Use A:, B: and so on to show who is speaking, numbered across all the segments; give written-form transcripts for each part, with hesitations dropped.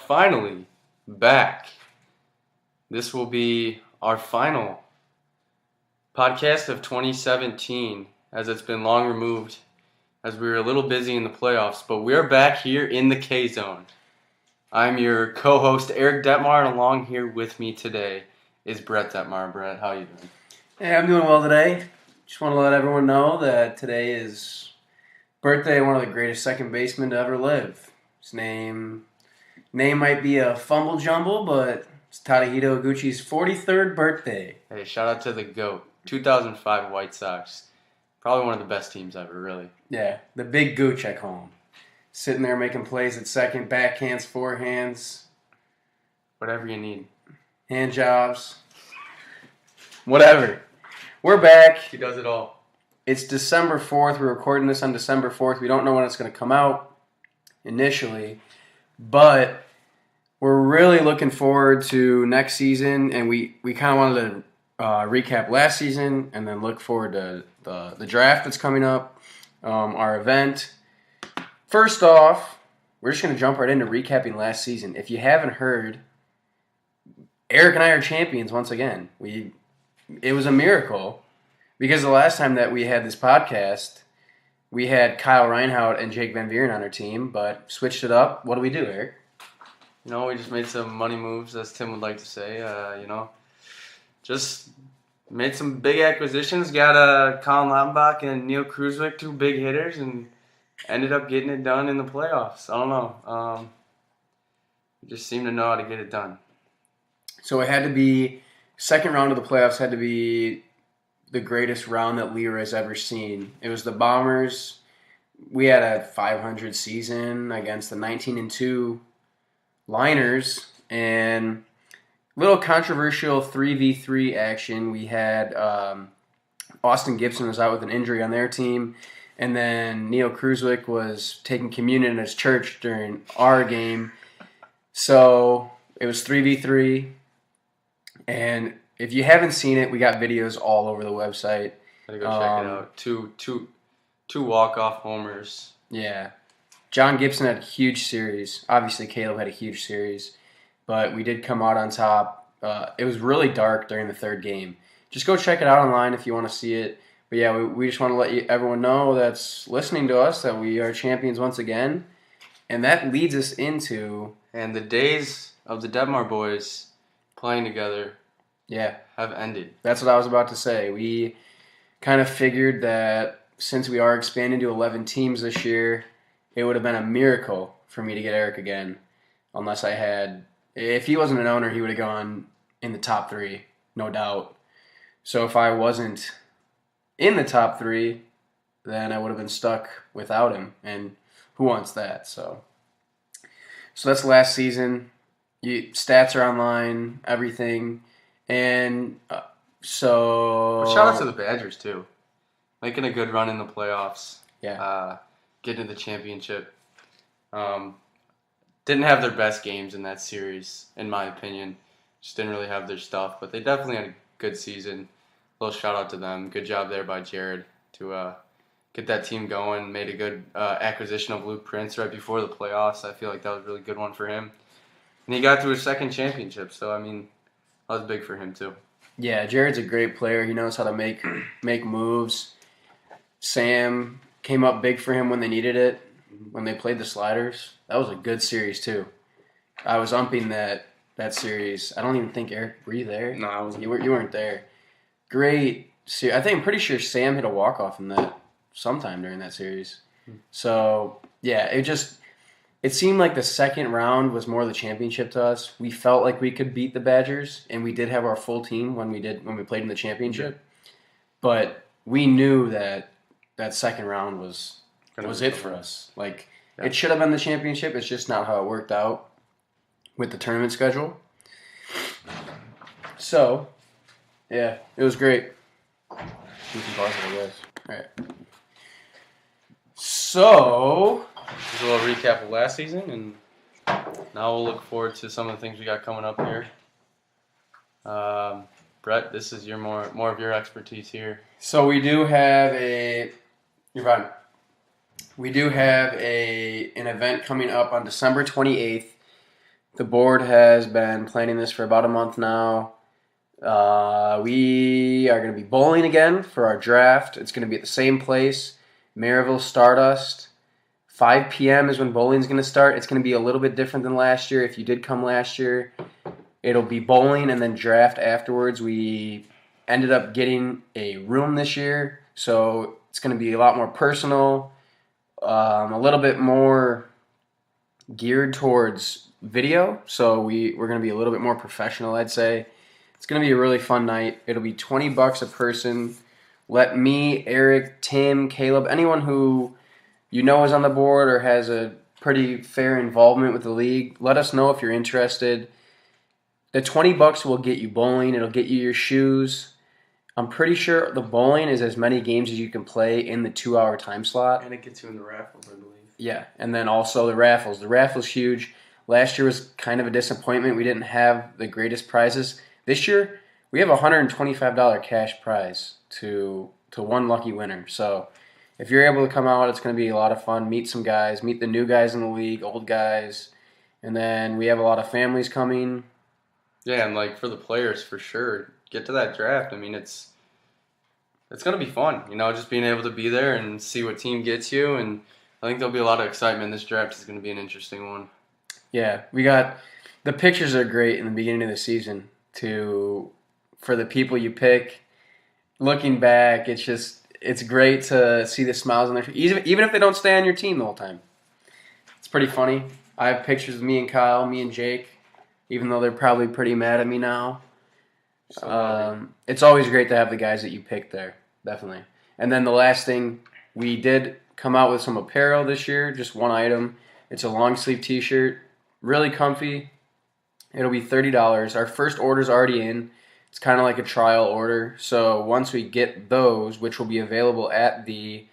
A: finally back. This will be our final podcast of 2017, as it's been long removed, as we were a little busy in the playoffs, but we're back here in the K-Zone. I'm your co-host, Erik Detmar, and along here with me today is Brett Detmar. Brett, how you doing?
B: Hey, I'm doing well today. Just want to let everyone know that today is birthday of one of the greatest second basemen to ever live. His name might be a fumble jumble, but it's Tadahito Iguchi's 43rd birthday.
A: Hey, shout out to the GOAT, 2005 White Sox. Probably one of the best teams ever, really.
B: Yeah, the big Gooch I call him. Sitting there making plays at second, backhands, forehands.
A: Whatever you need.
B: Hand jobs. Whatever. We're back.
A: He does it all.
B: It's December 4th. We're recording this on December 4th. We don't know when it's going to come out initially, but we're really looking forward to next season, and we kind of wanted to recap last season and then look forward to the draft that's coming up, our event. First off, we're just going to jump right into recapping last season. If you haven't heard, Erik and I are champions once again. It was a miracle because the last time that we had this podcast, we had Kyle Reinhout and Jake Van Buren on our team, but switched it up. What do we do, Erik?
A: We just made some money moves, as Tim would like to say. Just made some big acquisitions. Got Colin Lautenbach and Neil Kruzwick, two big hitters, and ended up getting it done in the playoffs. I don't know. We just seem to know how to get it done.
B: So it had to be, second round of the playoffs had to be the greatest round that Leroy has ever seen. It was the Bombers. We had a 500 season against the 19-2 Liners, and little controversial 3v3 action. We had Austin Gibson was out with an injury on their team, and then Neil Kruzwick was taking communion in his church during our game. So it was 3v3, and if you haven't seen it, we got videos all over the website.
A: Gotta go check it out. Two walk-off homers.
B: Yeah. John Gibson had a huge series. Obviously, Caleb had a huge series. But we did come out on top. It was really dark during the third game. Just go check it out online if you want to see it. But yeah, we just want to let everyone know that's listening to us that we are champions once again. And that leads us into...
A: And the days of the Detmar boys playing together have ended.
B: That's what I was about to say. We kind of figured that since we are expanding to 11 teams this year, it would have been a miracle for me to get Erik again. Unless I had... If he wasn't an owner, he would have gone in the top 3, no doubt. So if I wasn't in the top 3, then I would have been stuck without him. And who wants that? So that's last season. Stats are online, everything. And so...
A: Well, shout out to the Badgers, too. Making a good run in the playoffs.
B: Yeah.
A: Getting to the championship. Didn't have their best games in that series, in my opinion. Just didn't really have their stuff, but they definitely had a good season. A little shout out to them. Good job there by Jared to get that team going. Made a good acquisition of Luke Prince right before the playoffs. I feel like that was a really good one for him. And he got to his second championship, so, that was big for him, too.
B: Yeah, Jared's a great player. He knows how to make moves. Sam came up big for him when they needed it, when they played the Sliders. That was a good series, too. I was umping that series. I don't even think, Erik, were you there?
A: No, I wasn't.
B: You weren't there. Great series. I'm pretty sure Sam hit a walk-off in that sometime during that series. So, yeah, it seemed like the second round was more the championship to us. We felt like we could beat the Badgers, and we did have our full team when we played in the championship. But we knew that second round was it for us. It should have been the championship. It's just not how it worked out with the tournament schedule. So, yeah, it was great. You can pause it, I guess. All right. So,
A: just a little recap of last season, and now we'll look forward to some of the things we got coming up here. Brett, this is your more of your expertise here.
B: So we do have You're fine. We do have an event coming up on December 28th The board has been planning this for about a month now. We are going to be bowling again for our draft. It's going to be at the same place, Maryville Stardust. 5 p.m. is when bowling's going to start. It's going to be a little bit different than last year. If you did come last year, it'll be bowling and then draft afterwards. We ended up getting a room this year, so it's going to be a lot more personal, a little bit more geared towards video. So we're going to be a little bit more professional, I'd say. It's going to be a really fun night. It'll be $20 a person. Let me, Eric, Tim, Caleb, anyone who you know is on the board or has a pretty fair involvement with the league, let us know if you're interested. The $20 will get you bowling. It'll get you your shoes. I'm pretty sure the bowling is as many games as you can play in the 2-hour time slot.
A: And it gets you in the raffles, I believe.
B: Yeah, and then also the raffles. The raffle's huge. Last year was kind of a disappointment. We didn't have the greatest prizes. This year, we have a $125 cash prize to one lucky winner. So if you're able to come out, it's going to be a lot of fun. Meet some guys. Meet the new guys in the league, old guys. And then we have a lot of families coming.
A: Yeah, and like for the players, for sure, get to that draft. I mean, it's going to be fun, just being able to be there and see what team gets you. And I think there'll be a lot of excitement. This draft is going to be an interesting one.
B: Yeah, the pictures are great in the beginning of the season for the people you pick. Looking back, it's great to see the smiles on their face, even if they don't stay on your team the whole time. It's pretty funny. I have pictures of me and Kyle, me and Jake, even though they're probably pretty mad at me now. It's always great to have the guys that you pick there, definitely. And then the last thing, we did come out with some apparel this year, just one item. It's a long sleeve t-shirt, really comfy. It'll be $30. Our first order's already in. It's kind of like a trial order. So once we get those, which will be available at the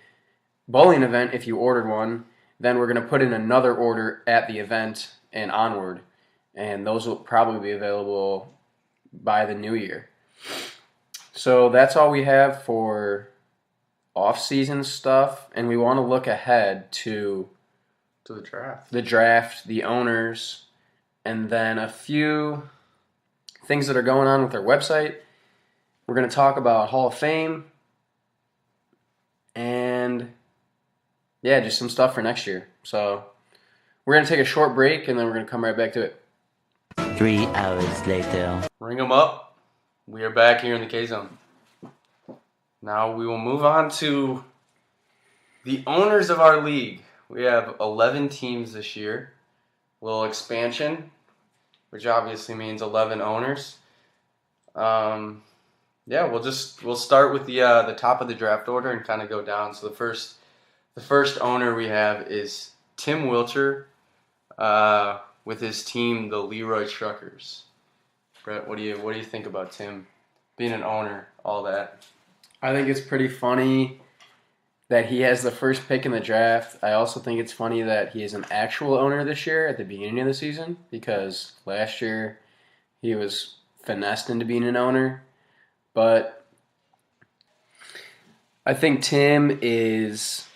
B: bowling event if you ordered one, then we're going to put in another order at the event and onward. And those will probably be available by the new year. So that's all we have for off-season stuff. And we want to look ahead to the draft, the owners, and then a few things that are going on with our website. We're going to talk about Hall of Fame and, yeah, just some stuff for next year. So we're going to take a short break, and then we're going to come right back to it.
C: 3 hours later.
A: Ring them up. We are back here in the K-Zone. Now we will move on to the owners of our league. We have 11 teams this year. Little expansion, which obviously means 11 owners. We'll start with the top of the draft order and kind of go down. So the first owner we have is Tim Wilcher, with his team, the Leroy Truckers. Brett, what do you think about Tim being an owner, all that?
B: I think it's pretty funny that he has the first pick in the draft. I also think it's funny that he is an actual owner this year at the beginning of the season, because last year he was finessed into being an owner. But I think Tim is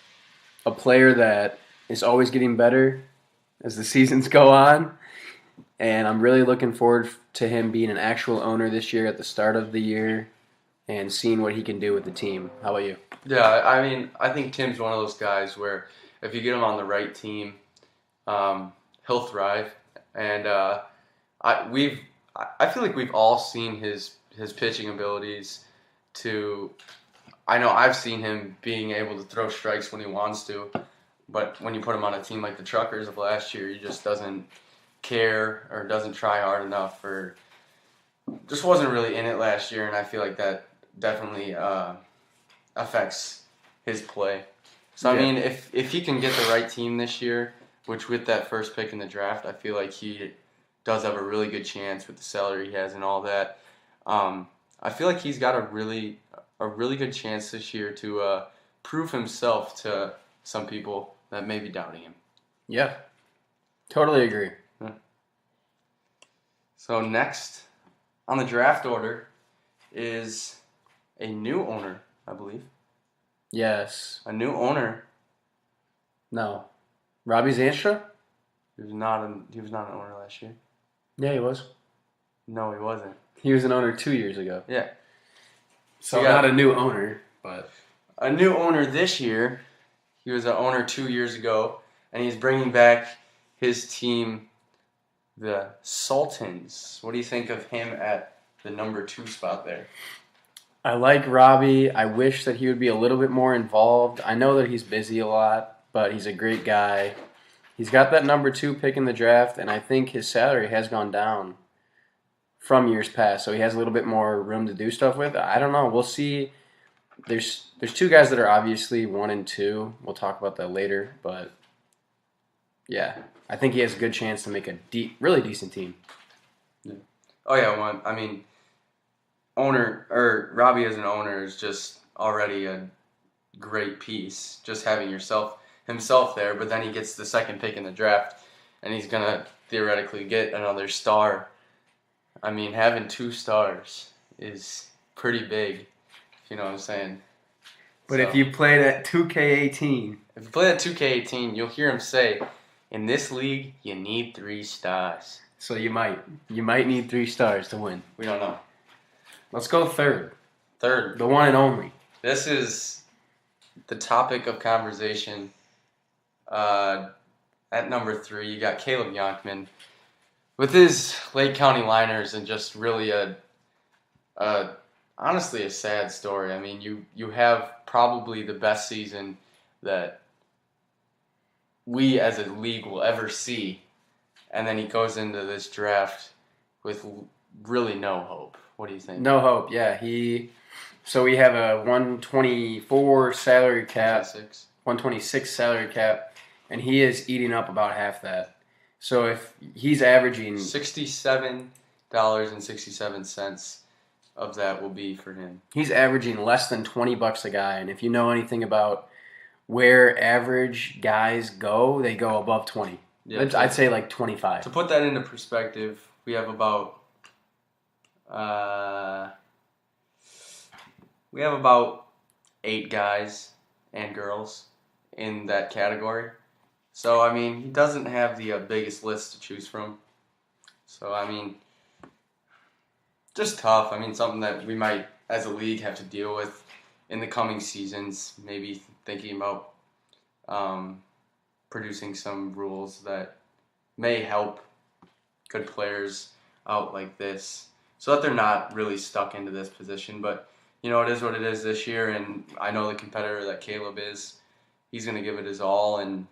B: a player that is always getting better as the seasons go on. And I'm really looking forward to him being an actual owner this year at the start of the year and seeing what he can do with the team. How about you?
A: Yeah, I mean, I think Tim's one of those guys where if you get him on the right team, he'll thrive. And I feel like we've all seen his pitching abilities. I know I've seen him being able to throw strikes when he wants to, but when you put him on a team like the Truckers of last year, he just doesn't care or doesn't try hard enough, or just wasn't really in it last year. And I feel like that definitely affects his play. So, I mean, if he can get the right team this year, which with that first pick in the draft, I feel like he does have a really good chance with the salary he has and all that. I feel like he's got a really good chance this year to prove himself to some people that may be doubting him.
B: Yeah, totally agree.
A: Yeah. So next on the draft order is a new owner, I believe.
B: Yes.
A: A new owner.
B: No. Robbie Zanstra?
A: He was not an owner last year.
B: Yeah, he was.
A: No, he wasn't.
B: He was an owner 2 years ago.
A: Yeah.
B: So
A: Yeah.
B: not a new owner, but
A: A new owner this year. He was an owner 2 years ago, and he's bringing back his team, the Sultans. What do you think of him at the number 2 spot there?
B: I like Robbie. I wish that he would be a little bit more involved. I know that he's busy a lot, but he's a great guy. He's got that number 2 pick in the draft, and I think his salary has gone down from years past, so he has a little bit more room to do stuff with. I don't know. We'll see. There's 2 guys that are obviously 1 and 2. We'll talk about that later, but yeah, I think he has a good chance to make a really decent team.
A: Yeah. Oh yeah, well, I mean, Robbie as an owner is just already a great piece. Just having himself there, but then he gets the second pick in the draft, and he's gonna theoretically get another star. I mean, having 2 stars is pretty big, if you know what I'm saying.
B: But if you played at 2K18,
A: if you play at 2K18, you'll hear him say, "In this league, you need 3 stars."
B: so you might need 3 stars to win.
A: We don't know.
B: Let's go third,
A: Third,
B: the one and only.
A: this is the topic of conversation. At number 3, you got Caleb Yonkman with his Lake County Liners, and just really honestly a sad story. I mean, you have probably the best season that we as a league will ever see, and then he goes into this draft with really no hope. What do you think?
B: No hope. Yeah, So we have a 124 salary cap, 126 salary cap, and he is eating up about half that. So if he's averaging
A: $67.67 of that will be for him.
B: He's averaging less than $20 a guy, and if you know anything about where average guys go, they go above 20. Yeah, I'd say like 25.
A: To put that into perspective, we have about 8 guys and girls in that category. So, I mean, he doesn't have the biggest list to choose from. So, I mean, just tough. I mean, something that we might, as a league, have to deal with in the coming seasons. Maybe thinking about producing some rules that may help good players out like this, so that they're not really stuck into this position. But, you know, it is what it is this year, and I know the competitor that Caleb is. He's going to give it his all and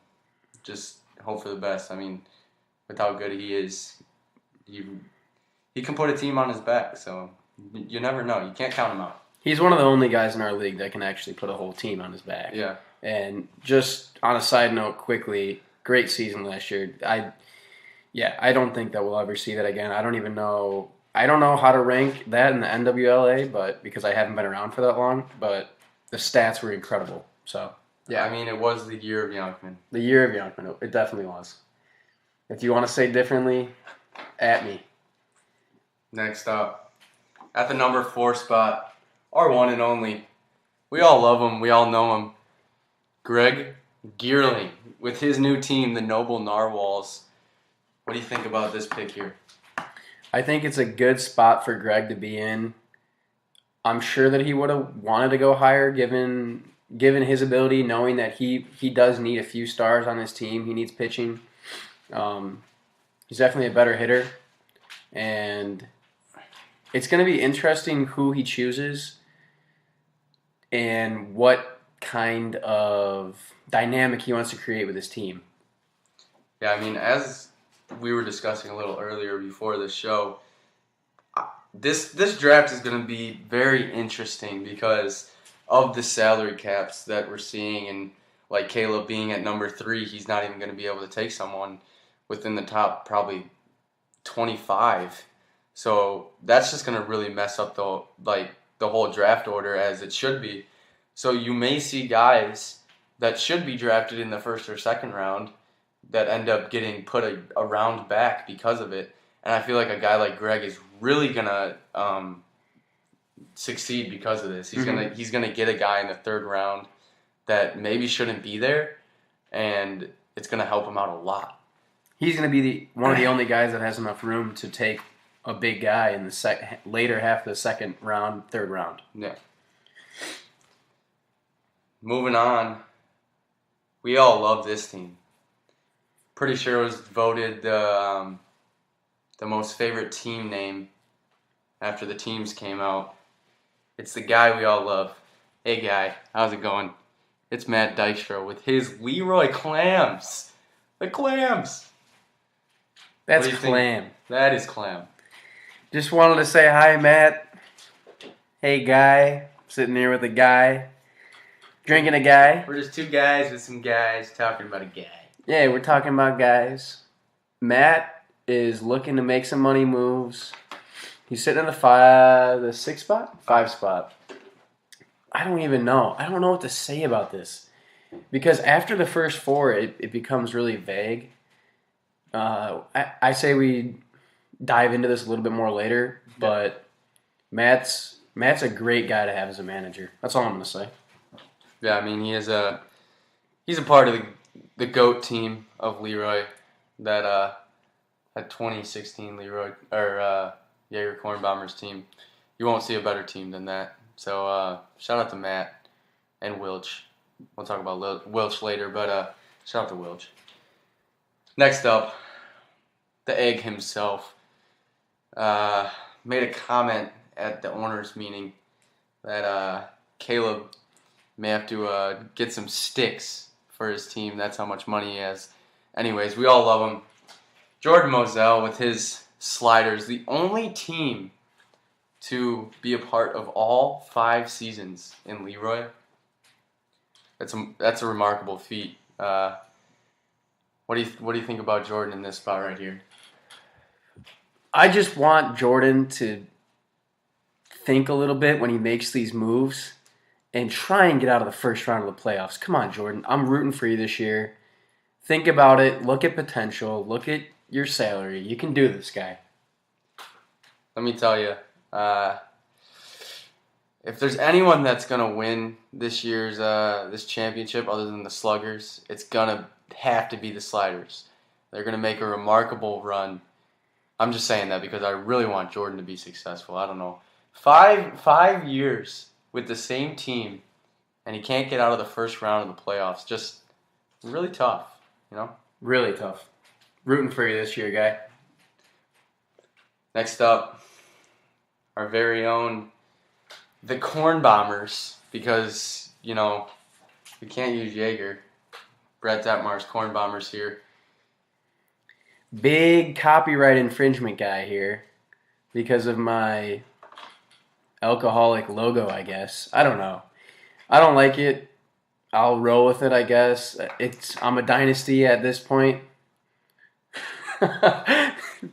A: just hope for the best. I mean, with how good he is, he can put a team on his back, so you never know. You can't count him out.
B: He's one of the only guys in our league that can actually put a whole team on his back.
A: Yeah.
B: And just on a side note quickly, great season last year. I don't think that we'll ever see that again. I don't know how to rank that in the NWLA, but because I haven't been around for that long, but the stats were incredible. So,
A: yeah. I mean, it was the year of Yonkman.
B: The year of Yonkman. It definitely was. If you want to say differently, at me.
A: Next up, at the number 4 spot, our one and only. We all love him. We all know him. Greg Geerling with his new team, the Noble Narwhals. What do you think about this pick here?
B: I think it's a good spot for Greg to be in. I'm sure that he would have wanted to go higher given his ability, knowing that he does need a few stars on his team. He needs pitching. He's definitely a better hitter. And it's going to be interesting who he chooses and what kind of dynamic he wants to create with his team.
A: Yeah, I mean, as we were discussing a little earlier before the show, this draft is going to be very interesting because of the salary caps that we're seeing, and like Caleb being at number 3, he's not even going to be able to take someone within the top probably 25. So that's just going to really mess up the whole draft order as it should be. So you may see guys that should be drafted in the first or second round that end up getting put a round back because of it. And I feel like a guy like Greg is really gonna succeed because of this. He's gonna get a guy in the 3rd round that maybe shouldn't be there, and it's gonna help him out a lot.
B: He's going to be one of the only guys that has enough room to take a big guy in the later half of the second round, third round.
A: Yeah. Moving on. We all love this team. Pretty sure it was voted the most favorite team name after the teams came out. It's the guy we all love. Hey guy, how's it going? It's Matt Dykstra with his Leroy Clams. The Clams.
B: That's
A: What do you
B: Clam.
A: think? That is Clam.
B: Just wanted to say hi, Matt. Hey, guy. Sitting here with a guy. Drinking a guy.
A: We're just two guys with some guys talking about a guy.
B: Yeah, we're talking about guys. Matt is looking to make some money moves. He's sitting in the 6 spot? 5 spot. I don't even know. I don't know what to say about this. Because after the first 4, it becomes really vague. I say we dive into this a little bit more later, but Matt's a great guy to have as a manager. That's all I'm going to say.
A: Yeah, I mean he's a part of the GOAT team of Leroy that 2016 Leroy Jaeger Corn Bombers team. You won't see a better team than that. So shout out to Matt and Wilch. We'll talk about Wilch later, but shout out to Wilch. Next up, the Egg himself made a comment at the owners' meeting that Caleb may have to get some sticks for his team. That's how much money he has. Anyways, we all love him. Jordan Moselle with his sliders, the only team to be a part of all 5 seasons in Leroy. That's a remarkable feat. What do you think about Jordan in this spot right here?
B: I just want Jordan to think a little bit when he makes these moves and try and get out of the first round of the playoffs. Come on, Jordan. I'm rooting for you this year. Think about it. Look at potential. Look at your salary. You can do this, guy.
A: Let me tell you, if there's anyone that's going to win this year's this championship other than the Sluggers, it's going to have to be the Sliders. They're going to make a remarkable run. I'm just saying that because I really want Jordan to be successful. I don't know. 5 years with the same team, and he can't get out of the first round of the playoffs. Just really tough, you know?
B: Really tough. Rooting for you this year, guy.
A: Next up, our very own, the Corn Bombers, because, you know, we can't use Jaeger. Brett Detmar's Corn Bombers here.
B: Big copyright infringement guy here because of my alcoholic logo, I guess. I don't know. I don't like it. I'll roll with it, I guess. I'm a dynasty at this point.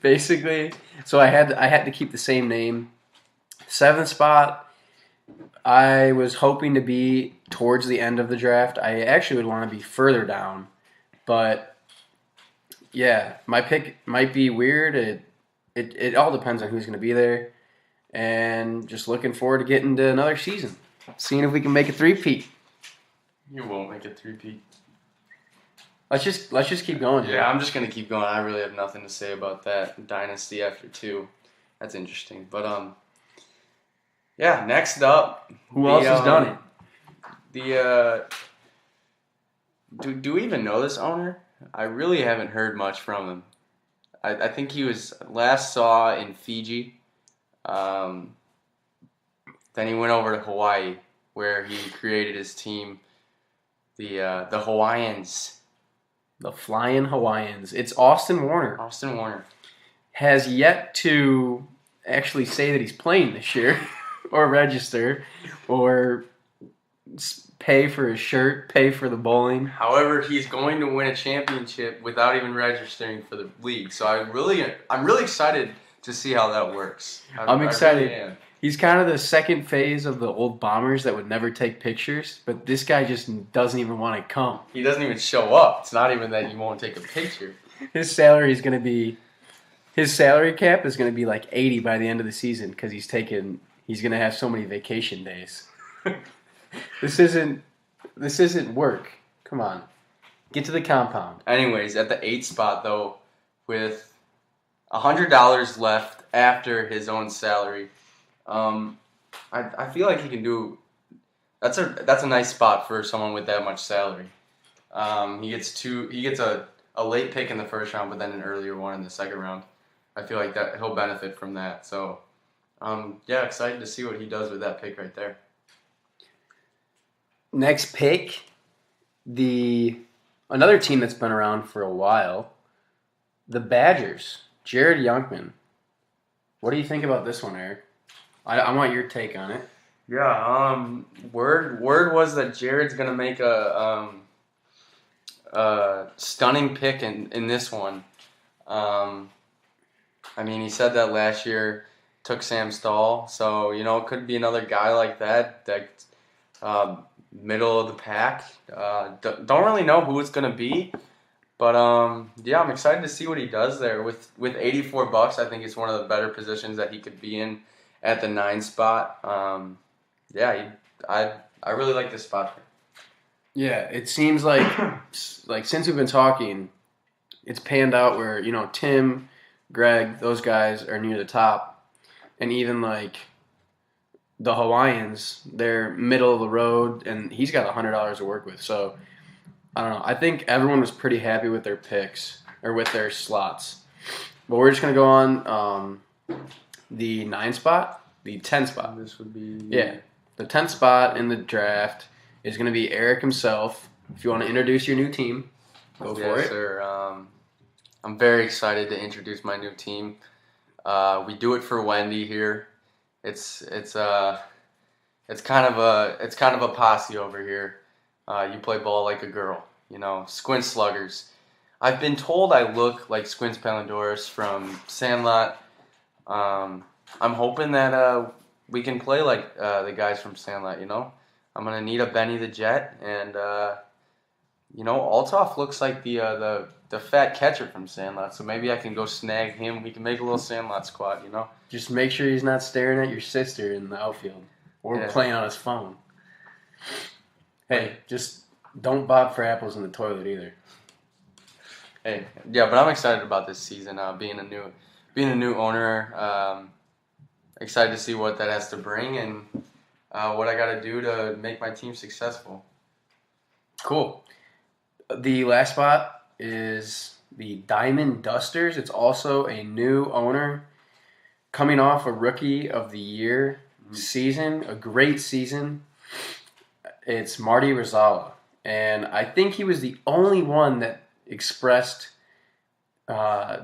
B: Basically. So I had to keep the same name. 7th spot. I was hoping to be towards the end of the draft. I actually would want to be further down. But yeah, my pick might be weird. It all depends on who's going to be there. And just looking forward to getting to another season. Seeing if we can make a 3-peat.
A: You won't make a 3-peat.
B: Let's just keep going.
A: Yeah, I'm just going to keep going. I really have nothing to say about that. Dynasty after 2. That's interesting. But, yeah, next up.
B: Who else has done it?
A: Do we even know this owner? I really haven't heard much from him. I think he was last saw in Fiji. Then he went over to Hawaii, where he created his team, the Hawaiians.
B: The Flying Hawaiians. It's Austin Warner.
A: Austin Warner
B: has yet to actually say that he's playing this year, or register, or pay for his shirt, pay for the bowling.
A: However, he's going to win a championship without even registering for the league. So I'm really excited to see how that works.
B: I'm excited. I really am. He's kind of the second phase of the old Bombers that would never take pictures, but this guy just doesn't even want to come.
A: He doesn't even show up. It's not even that he won't take a picture.
B: His salary cap is going to be like 80 by the end of the season because he's going to have so many vacation days. This isn't work. Come on. Get to the compound.
A: Anyways, at the 8th spot though, with $100 left after his own salary. I feel like he can do. That's a nice spot for someone with that much salary. He gets a late pick in the first round, but then an earlier one in the second round. I feel like that he'll benefit from that. So, yeah, excited to see what he does with that pick right there.
B: Next pick, another team that's been around for a while, the Badgers. Jared Youngman. What do you think about this one, Eric? I want your take on it.
A: Yeah. Word was that Jared's gonna make a stunning pick in this one. I mean, he said that last year, took Sam Stahl, so it could be another guy like that. Middle of the pack. Don't really know who it's gonna be, but yeah, I'm excited to see what he does there. With $84, I think it's one of the better positions that he could be in at the 9 spot. Yeah, I really like this spot.
B: Yeah, it seems like since we've been talking, it's panned out where Tim, Greg, those guys are near the top, and even like the Hawaiians, they're middle of the road, and he's got $100 to work with. So I don't know. I think everyone was pretty happy with their picks or with their slots, but we're just gonna go on the 9 spot, the 10 spot.
A: This would be
B: the 10th spot in the draft is gonna be Erik himself. If you want to introduce your new team, go for it.
A: Sir. I'm very excited to introduce my new team. We do it for Wendy here. It's kind of a posse over here. You play ball like a girl, Squint Sluggers. I've been told I look like Squints Palindorus from Sandlot. I'm hoping that we can play like the guys from Sandlot. I'm gonna need a Benny the Jet, and Althoff looks like the fat catcher from Sandlot, so maybe I can go snag him. We can make a little Sandlot squad,
B: Just make sure he's not staring at your sister in the outfield or playing on his phone. Hey, just don't bob for apples in the toilet either.
A: Hey, yeah, but I'm excited about this season. Being a new owner, excited to see what that has to bring and what I got to do to make my team successful.
B: Cool. The last spot is the Diamond Dusters. It's also a new owner coming off a Rookie of the Year season, a great season. It's Marty Rosala, and I think he was the only one that expressed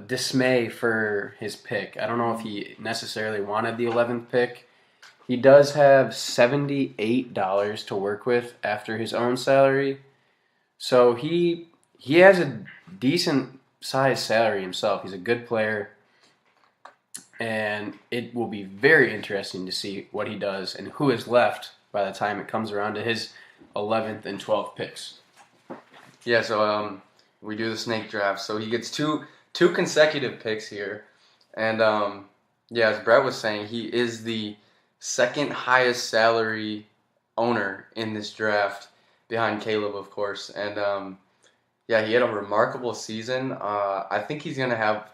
B: dismay for his pick. I don't know if he necessarily wanted the 11th pick. He does have $78 to work with after his own salary. So he has a decent sized salary himself. He's a good player. And it will be very interesting to see what he does and who is left by the time it comes around to his 11th and 12th picks.
A: Yeah, so we do the snake draft. So he gets two consecutive picks here. And as Brett was saying, he is the second highest salary owner in this draft, behind Caleb, of course. And he had a remarkable season. I think he's going to have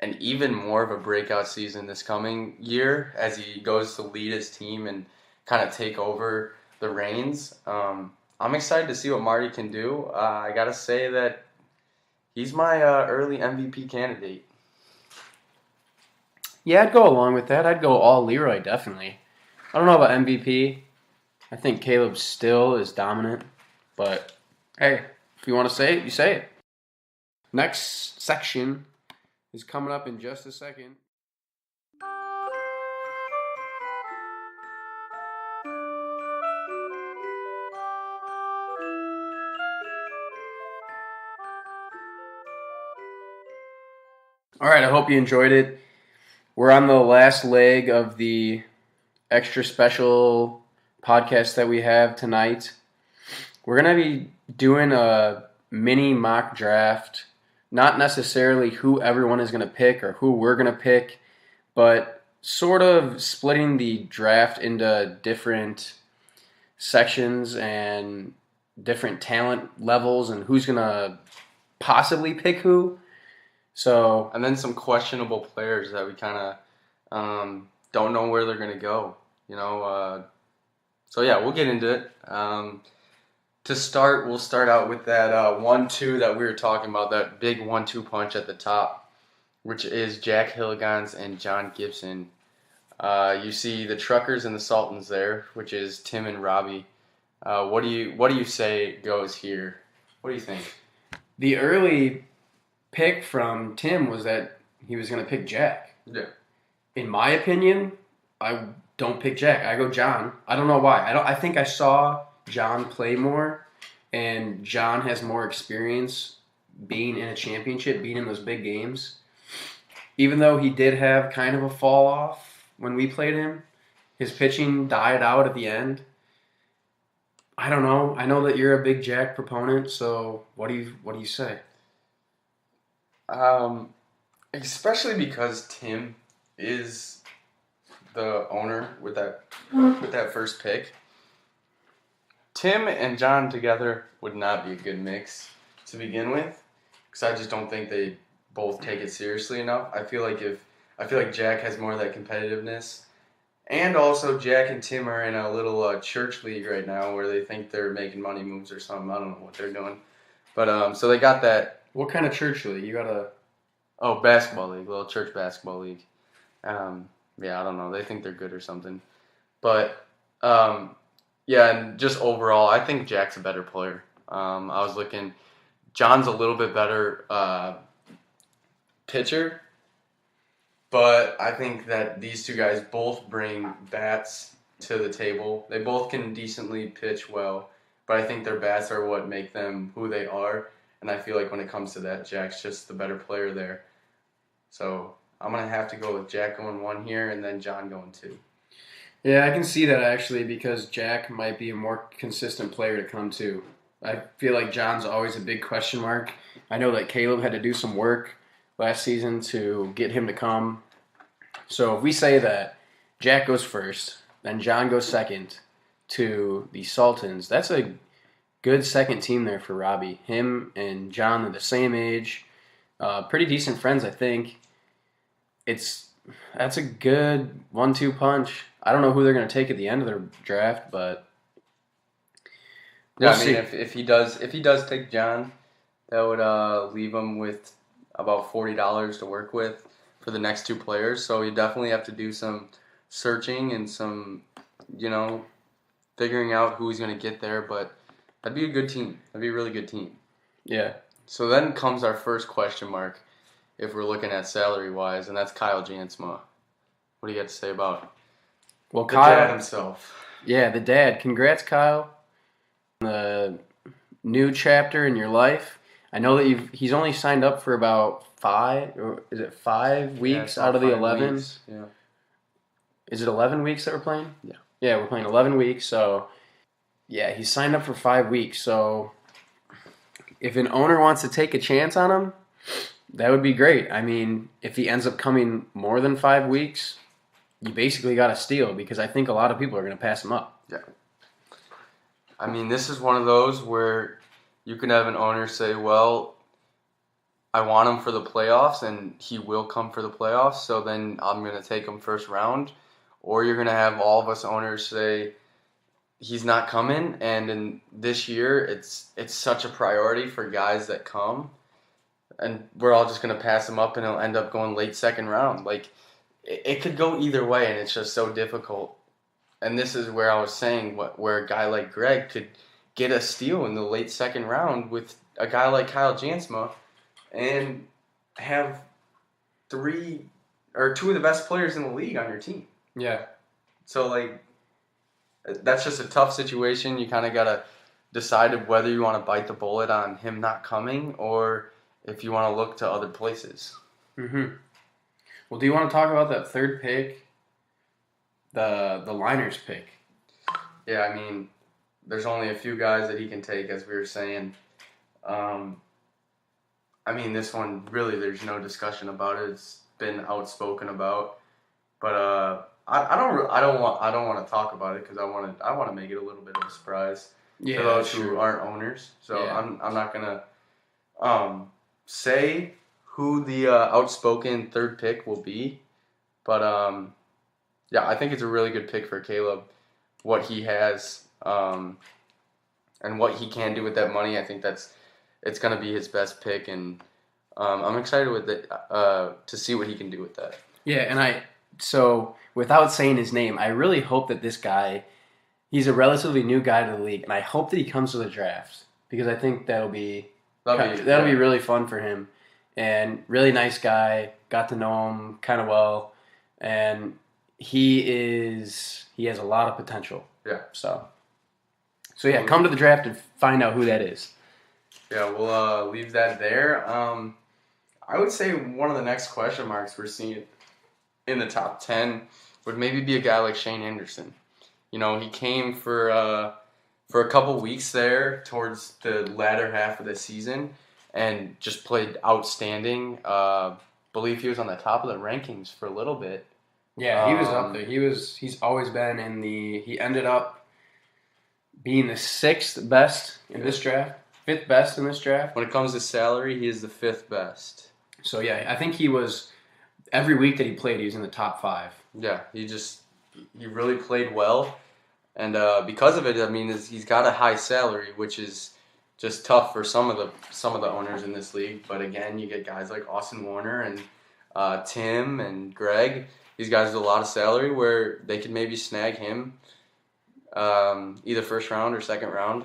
A: an even more of a breakout season this coming year as he goes to lead his team and kind of take over the reins. I'm excited to see what Marty can do. I got to say that he's my early MVP candidate.
B: Yeah, I'd go along with that. I'd go all Leroy, definitely. I don't know about MVP. I think Caleb still is dominant. But, hey, if you want to say it, you say it. Next section is coming up in just a second. All right, I hope you enjoyed it. We're on the last leg of the extra special podcast that we have tonight. We're going to be doing a mini mock draft, not necessarily who everyone is going to pick or who we're going to pick, but sort of splitting the draft into different sections and different talent levels and who's going to possibly pick who. So
A: And then some questionable players that we kind of don't know where they're going to go. So yeah, we'll get into it. To start, we'll start out with that 1-2 that we were talking about, that big 1-2 punch at the top, which is Jack Hilligans and John Gibson. You see the Truckers and the Sultans there, which is Tim and Robbie. What do you say goes here? What do you think?
B: the early pick from Tim was that he was going to pick Jack.
A: Yeah.
B: In my opinion, I don't pick Jack. I go John. I don't know why. I think I saw John play more, and John has more experience being in a championship, being in those big games. Even though he did have kind of a fall off when we played him, his pitching died out at the end. I don't know. I know that you're a big Jack proponent, so what do you say?
A: Especially because Tim is the owner with that first pick. Tim and John together would not be a good mix to begin with, because I just don't think they both take it seriously enough. I feel like Jack has more of that competitiveness, and also Jack and Tim are in a little church league right now where they think they're making money moves or something. I don't know what they're doing, but so they got that.
B: What kind of church league? You got a...
A: Oh, basketball league, little church basketball league. Yeah, I don't know. They think they're good or something. But, yeah, and just overall, I think Jack's a better player. I was looking. John's a little bit better pitcher. But I think that these two guys both bring bats to the table. They both can decently pitch well. But I think their bats are what make them who they are. And I feel like when it comes to that, Jack's just the better player there. So I'm going to have to go with Jack going 1 here and then John going 2.
B: Yeah, I can see that actually, because Jack might be a more consistent player to come to. I feel like John's always a big question mark. I know that Caleb had to do some work last season to get him to come. So if we say that Jack goes first, then John goes second to the Sultans, that's a good second team there for Robbie. Him and John are the same age. Pretty decent friends, I think. That's a good 1-2 punch. I don't know who they're going to take at the end of their draft, but
A: yeah, I mean, if he does take John, that would leave him with about $40 to work with for the next 2 players. So you definitely have to do some searching and some, figuring out who he's going to get there. But that'd be a good team. That'd be a really good team.
B: Yeah.
A: So then comes our first question mark, if we're looking at salary-wise, and that's Kyle Jansma. What do you got to say about
B: the
A: Kyle dad himself?
B: Yeah, the dad. Congrats, Kyle. The new chapter in your life. I know that he's only signed up for about 5 weeks out of the 11?
A: Weeks. Yeah.
B: Is it 11 weeks that we're playing?
A: Yeah.
B: Yeah, we're playing 11 weeks, so yeah, he's signed up for 5 weeks. So if an owner wants to take a chance on him, that would be great. I mean, if he ends up coming more than 5 weeks, you basically got to steal, because I think a lot of people are going to pass him up.
A: Yeah. I mean, this is one of those where you can have an owner say, well, I want him for the playoffs, and he will come for the playoffs, so then I'm going to take him first round. Or you're going to have all of us owners say, he's not coming, and in this year, it's such a priority for guys that come, and we're all just going to pass him up, and he'll end up going late second round. Like, it could go either way, and it's just so difficult. And this is where I was saying where a guy like Greg could get a steal in the late second round with a guy like Kyle Jansma and have 2 of the best players in the league on your team.
B: Yeah.
A: So, like, that's just a tough situation. You kind of got to decide whether you want to bite the bullet on him not coming or if you want to look to other places.
B: Mm-hmm. Well, do you want to talk about that third pick? The Liners pick.
A: Yeah, I mean, there's only a few guys that he can take, as we were saying. I mean, this one, really, there's no discussion about it. It's been outspoken about. But I don't want to talk about it because I want to make it a little bit of a surprise for those who aren't owners. So yeah. I'm not gonna say who the outspoken third pick will be, but yeah, I think it's a really good pick for Caleb. What he has and what he can do with that money, I think it's gonna be his best pick, and I'm excited with it to see what he can do with that.
B: Yeah, and so without saying his name, I really hope that this guy, he's a relatively new guy to the league, and I hope that he comes to the draft because I think that'll be really fun for him. And really nice guy, got to know him kind of well, and he has a lot of potential.
A: Yeah.
B: So yeah, come to the draft and find out who that is.
A: Yeah, we'll leave that there. I would say one of the next question marks we're seeing in the top 10 would maybe be a guy like Shane Anderson. You know, he came for a couple weeks there towards the latter half of the season and just played outstanding. Believe he was on the top of the rankings for a little bit.
B: Yeah, he was up there. He's always been in he ended up being the 6th best in this draft, 5th best in this draft.
A: When it comes to salary, he is the 5th best.
B: So yeah, I think he was every week that he played, he was in the top 5.
A: Yeah, he really played well, and because of it, I mean, he's got a high salary, which is just tough for some of the owners in this league. But again, you get guys like Austin Warner and Tim and Greg. These guys with a lot of salary where they could maybe snag him either first round or second round.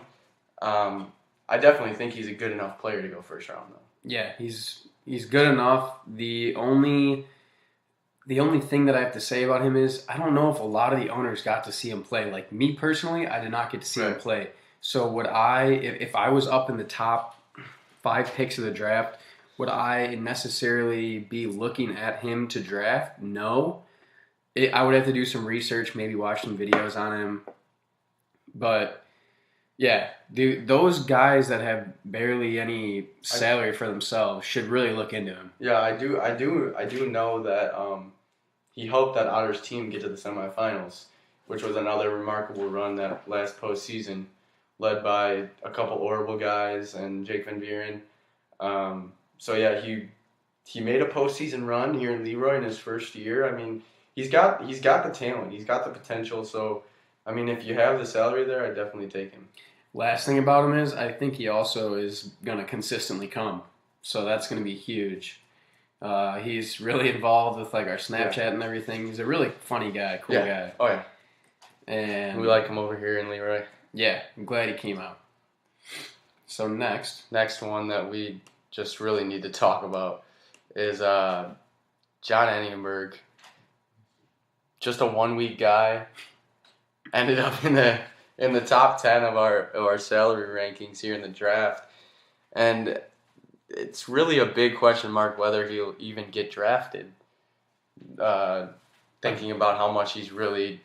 A: I definitely think he's a good enough player to go first round, though.
B: Yeah, he's good enough. The only thing that I have to say about him is I don't know if a lot of the owners got to see him play. Like me personally, I did not get to see him play. So would if I was up in the top 5 picks of the draft, would I necessarily be looking at him to draft? No. I would have to do some research, maybe watch some videos on him. But yeah, those guys that have barely any salary for themselves should really look into him.
A: Yeah, I do know that he helped that Otters team get to the semifinals, which was another remarkable run that last postseason, led by a couple Orville guys and Jake Van Buren. So yeah, he made a postseason run here in Leroy in his first year. I mean, he's got the talent, he's got the potential. So I mean, if you have the salary there, I'd definitely take him.
B: Last thing about him is I think he also is going to consistently come. So that's going to be huge. He's really involved with like our Snapchat and everything. He's a really funny guy, cool guy.
A: Oh yeah.
B: And
A: we like him over here in Leroy.
B: Yeah, I'm glad he came out. So next
A: one that we just really need to talk about is John Ennienberg. Just a 1-week guy. Ended up in the top 10 of our salary rankings here in the draft, and it's really a big question mark whether he'll even get drafted. Thinking about how much he's really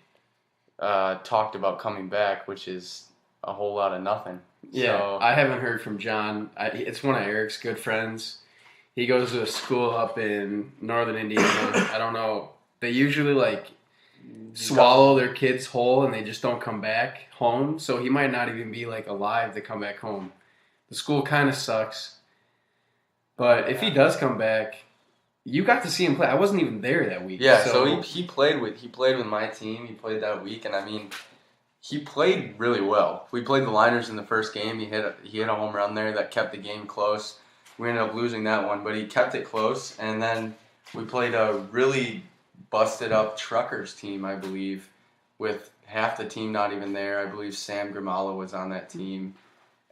A: talked about coming back, which is a whole lot of nothing.
B: Yeah,
A: so,
B: I haven't heard from John. It's one of Eric's good friends. He goes to a school up in northern Indiana. I don't know. They usually swallow their kids whole and they just don't come back home. So he might not even be alive to come back home. The school kind of sucks. But if he does come back, you got to see him play. I wasn't even there that week.
A: Yeah, so he played with my team. He played that week, and I mean, he played really well. We played the Liners in the first game. He hit a home run there that kept the game close. We ended up losing that one, but he kept it close. And then we played a really busted up Truckers team, I believe, with half the team not even there. I believe Sam Grimala was on that team,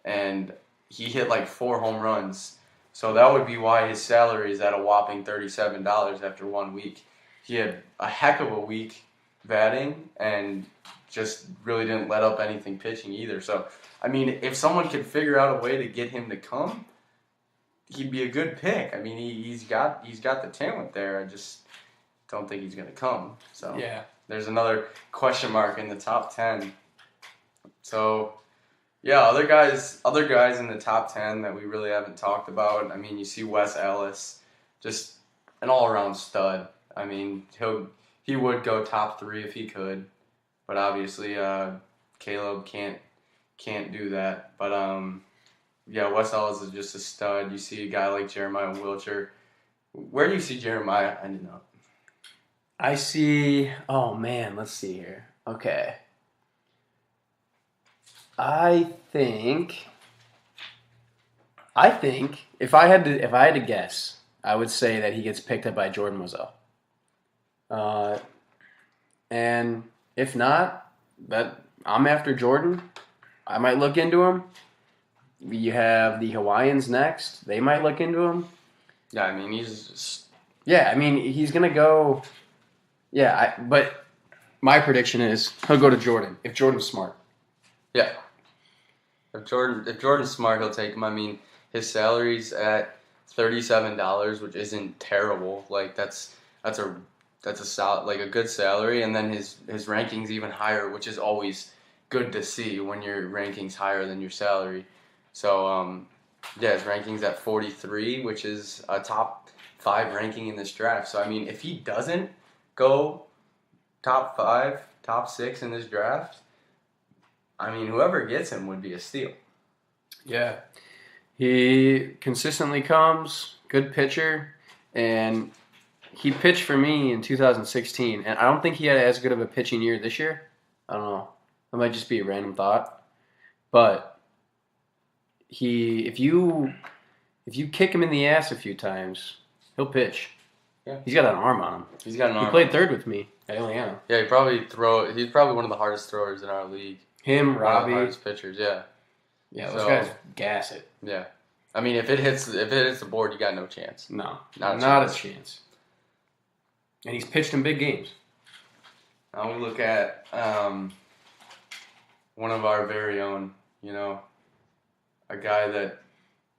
A: and he hit 4 home runs. So that would be why his salary is at a whopping $37 after 1 week. He had a heck of a week batting and just really didn't let up anything pitching either. So, I mean, if someone could figure out a way to get him to come, he'd be a good pick. I mean, he's got the talent there. I just don't think he's going to come. So
B: yeah,
A: there's another question mark in the top 10. So yeah, other guys in the top 10 that we really haven't talked about. I mean, you see Wes Ellis, just an all-around stud. I mean, he would go top 3 if he could, but obviously Caleb can't do that. But yeah, Wes Ellis is just a stud. You see a guy like Jeremiah Wilcher Where do you see Jeremiah ending up?
B: I see. Oh man, let's see here. Okay, I think. If I had to guess, I would say that he gets picked up by Jordan Mozell. Uh, and if not, that I'm after Jordan. I might look into him. You have the Hawaiians next. They might look into him.
A: Yeah, I mean, he's just...
B: Yeah, I mean, he's going to go. Yeah, but my prediction is he'll go to Jordan if Jordan's smart.
A: Yeah. If Jordan's smart, he'll take him. I mean, his salary's at $37, which isn't terrible. Like that's a good salary, and then his ranking's even higher, which is always good to see when your ranking's higher than your salary. So yeah, his ranking's at 43, which is a top 5 ranking in this draft. So I mean, if he doesn't go top 5, top 6 in this draft, I mean, whoever gets him would be a steal.
B: Yeah. He consistently comes, good pitcher, and he pitched for me in 2016, and I don't think he had as good of a pitching year this year. I don't know. That might just be a random thought. But if you kick him in the ass a few times, he'll pitch.
A: Yeah.
B: He's got an arm on him.
A: He's got an arm.
B: He played third with me at Ileana.
A: Yeah, he's probably one of the hardest throwers in our league.
B: Him,
A: One of
B: Robbie.
A: the hardest pitchers, yeah.
B: Yeah, those guys gas it.
A: Yeah. I mean, if it hits the board, you got no chance.
B: No,
A: Not
B: not
A: a
B: a chance. And he's pitched in big games.
A: Now we look at one of our very own, a guy that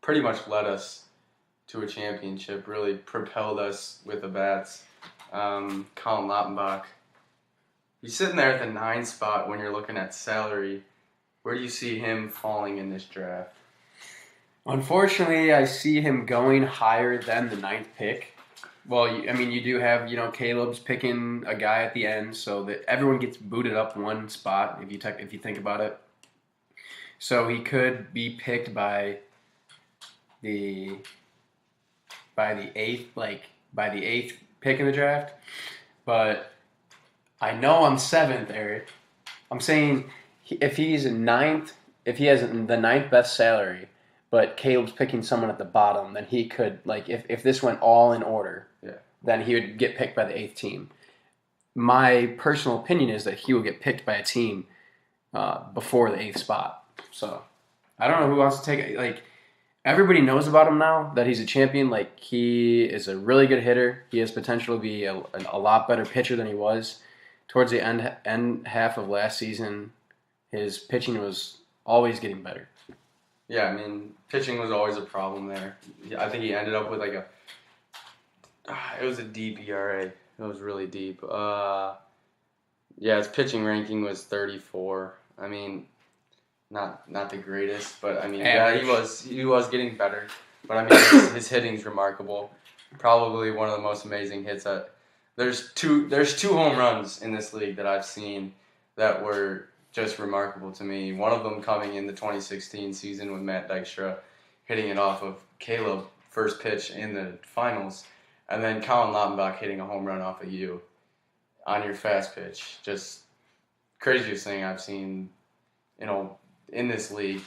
A: pretty much led us to a championship, really propelled us with the bats, Colin Lottenbach. He's sitting there at the 9 spot when you're looking at salary. Where do you see him falling in this draft?
B: Unfortunately, I see him going higher than the 9th pick. Well, you do have, Caleb's picking a guy at the end, so that everyone gets booted up one spot if you think about it. So he could be picked by the 8th, by the 8th pick in the draft. But I know I'm 7th, Eric. I'm saying if he's 9th, if he has the 9th best salary, but Caleb's picking someone at the bottom, then he could, if this went all in order, then he would get picked by the 8th team. My personal opinion is that he will get picked by a team before the 8th spot. So I don't know who wants to take it. Everybody knows about him now that he's a champion. He is a really good hitter. He has potential to be a lot better pitcher than he was. Towards the end half of last season, his pitching was always getting better.
A: Yeah, I mean, pitching was always a problem there. I think he ended up with it was a deep ERA. It was really deep. His pitching ranking was 34. I mean, not the greatest, but I mean, he was getting better. But I mean, his hitting's remarkable. Probably one of the most amazing hits. There's two home runs in this league that I've seen that were just remarkable to me. One of them coming in the 2016 season with Matt Dykstra hitting it off of Caleb first pitch in the finals, and then Colin Lottenbach hitting a home run off of you on your fast pitch. Just craziest thing I've seen, in this league.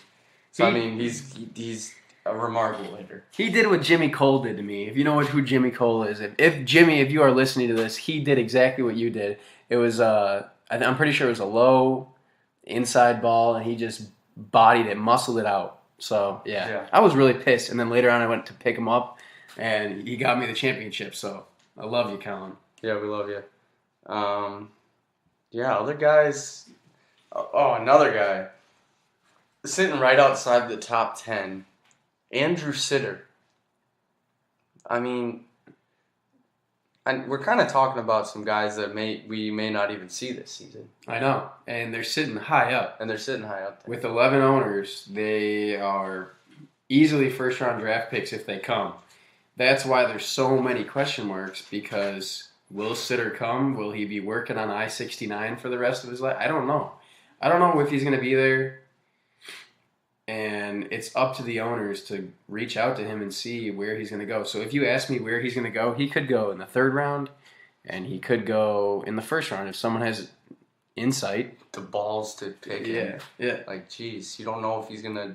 A: So I mean, he's a remarkable hitter.
B: He did what Jimmy Cole did to me. If you know who Jimmy Cole is, if Jimmy, if you are listening to this, he did exactly what you did. It was I'm pretty sure it was a low inside ball, and he just bodied it, muscled it out. So yeah, I was really pissed. And then later on, I went to pick him up, and he got me the championship. So I love you, Colin.
A: Yeah, we love you. Other guys. Oh, another guy sitting right outside the top 10. Andrew Sitter. I mean, we're kind of talking about some guys that we may not even see this season.
B: I know, and they're sitting high up.
A: There.
B: With 11 owners, they are easily first-round draft picks if they come. That's why there's so many question marks, because will Sitter come? Will he be working on I-69 for the rest of his life? I don't know. I don't know if he's going to be there. and it's up to the owners to reach out to him and see where he's going to go. So if you ask me where he's going to go, he could go in the third round, and he could go in the first round if someone has insight.
A: The balls to pick him.
B: Yeah.
A: Like, geez, you don't know if he's going to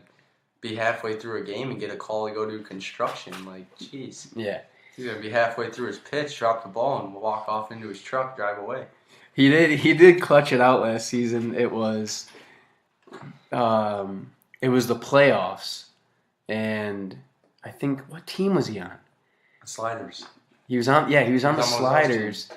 A: be halfway through a game and get a call to go do construction. Like, geez.
B: Yeah.
A: He's going to be halfway through his pitch, drop the ball, and walk off into his truck, drive away.
B: He did clutch it out last season. It was the playoffs, and I think, what team was he on?
A: The Sliders.
B: He was on the Sliders,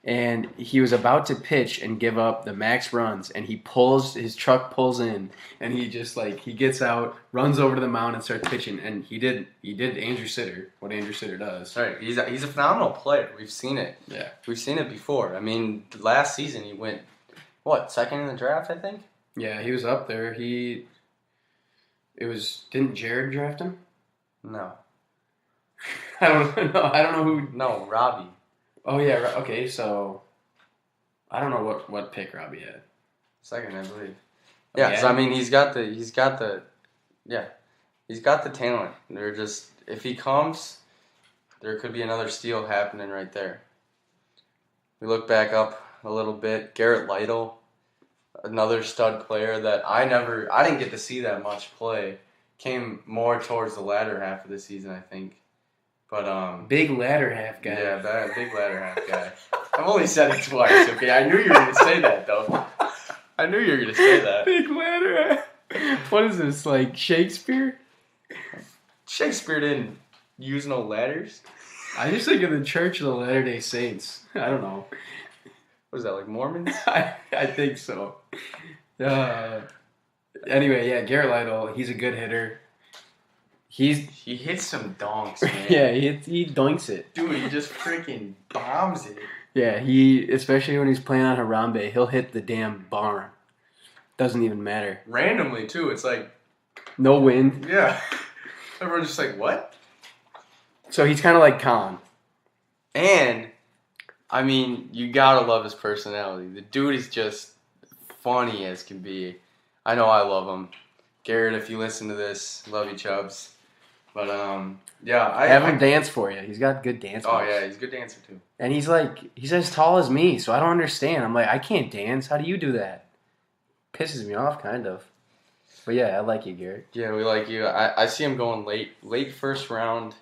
B: and he was about to pitch and give up the max runs, and his truck pulls in, and he gets out, runs over to the mound and starts pitching, and he did Andrew Sitter, what Andrew Sitter does.
A: Right, he's a phenomenal player. We've seen it.
B: Yeah.
A: We've seen it before. I mean, last season he went, second in the draft, I think?
B: Yeah, he was up there. Didn't Jared draft him?
A: No.
B: I don't know who.
A: No, Robbie.
B: Oh yeah, okay. So I don't know what pick Robbie had.
A: Second, I believe. Yeah, so I mean, he's got the talent. They're just, if he comes, there could be another steal happening right there. We look back up a little bit. Garrett Lytle, another stud player that I didn't get to see that much play. Came more towards the latter half of the season, I think. But
B: big ladder half guy.
A: Yeah, big ladder half guy. I've only said it twice. Okay, I knew you were gonna say that though. I knew you were gonna say that.
B: Big ladder half. What is this, like Shakespeare?
A: Shakespeare didn't use no ladders.
B: I just think of the Church of the Latter-day Saints. I don't know.
A: What is that, like Mormons?
B: I think so. Anyway, yeah, Garrett Lytle, he's a good hitter.
A: He hits some donks, man.
B: Yeah, he dunks it.
A: Dude, he just freaking bombs it.
B: Yeah, especially when he's playing on Harambe, he'll hit the damn barn. Doesn't even matter.
A: Randomly, too. It's like...
B: No wind.
A: Yeah. Everyone's just like, what?
B: So he's kind of like Khan.
A: And, I mean, you gotta love his personality. The dude is just funny as can be. I know I love him. Garrett, if you listen to this, love you, Chubbs. But, yeah. I
B: have him dance for you. He's got good dance moves.
A: Oh, yeah, he's a good dancer, too.
B: And he's as tall as me, so I don't understand. I'm like, I can't dance. How do you do that? Pisses me off, kind of. But, yeah, I like you, Garrett.
A: Yeah, we like you. I see him going late first round,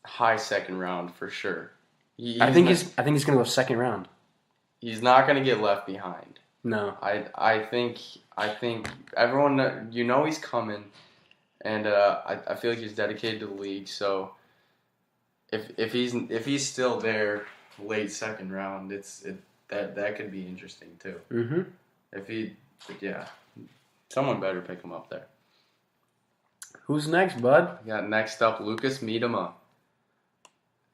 A: high second round, for sure.
B: I think he's going to go second round.
A: He's not going to get left behind.
B: No.
A: I think everyone, he's coming, and I feel like he's dedicated to the league. So if he's still there late second round, that could be interesting too.
B: Mm-hmm.
A: Someone better pick him up there.
B: Who's next, bud?
A: We got next up Lucas Miedema.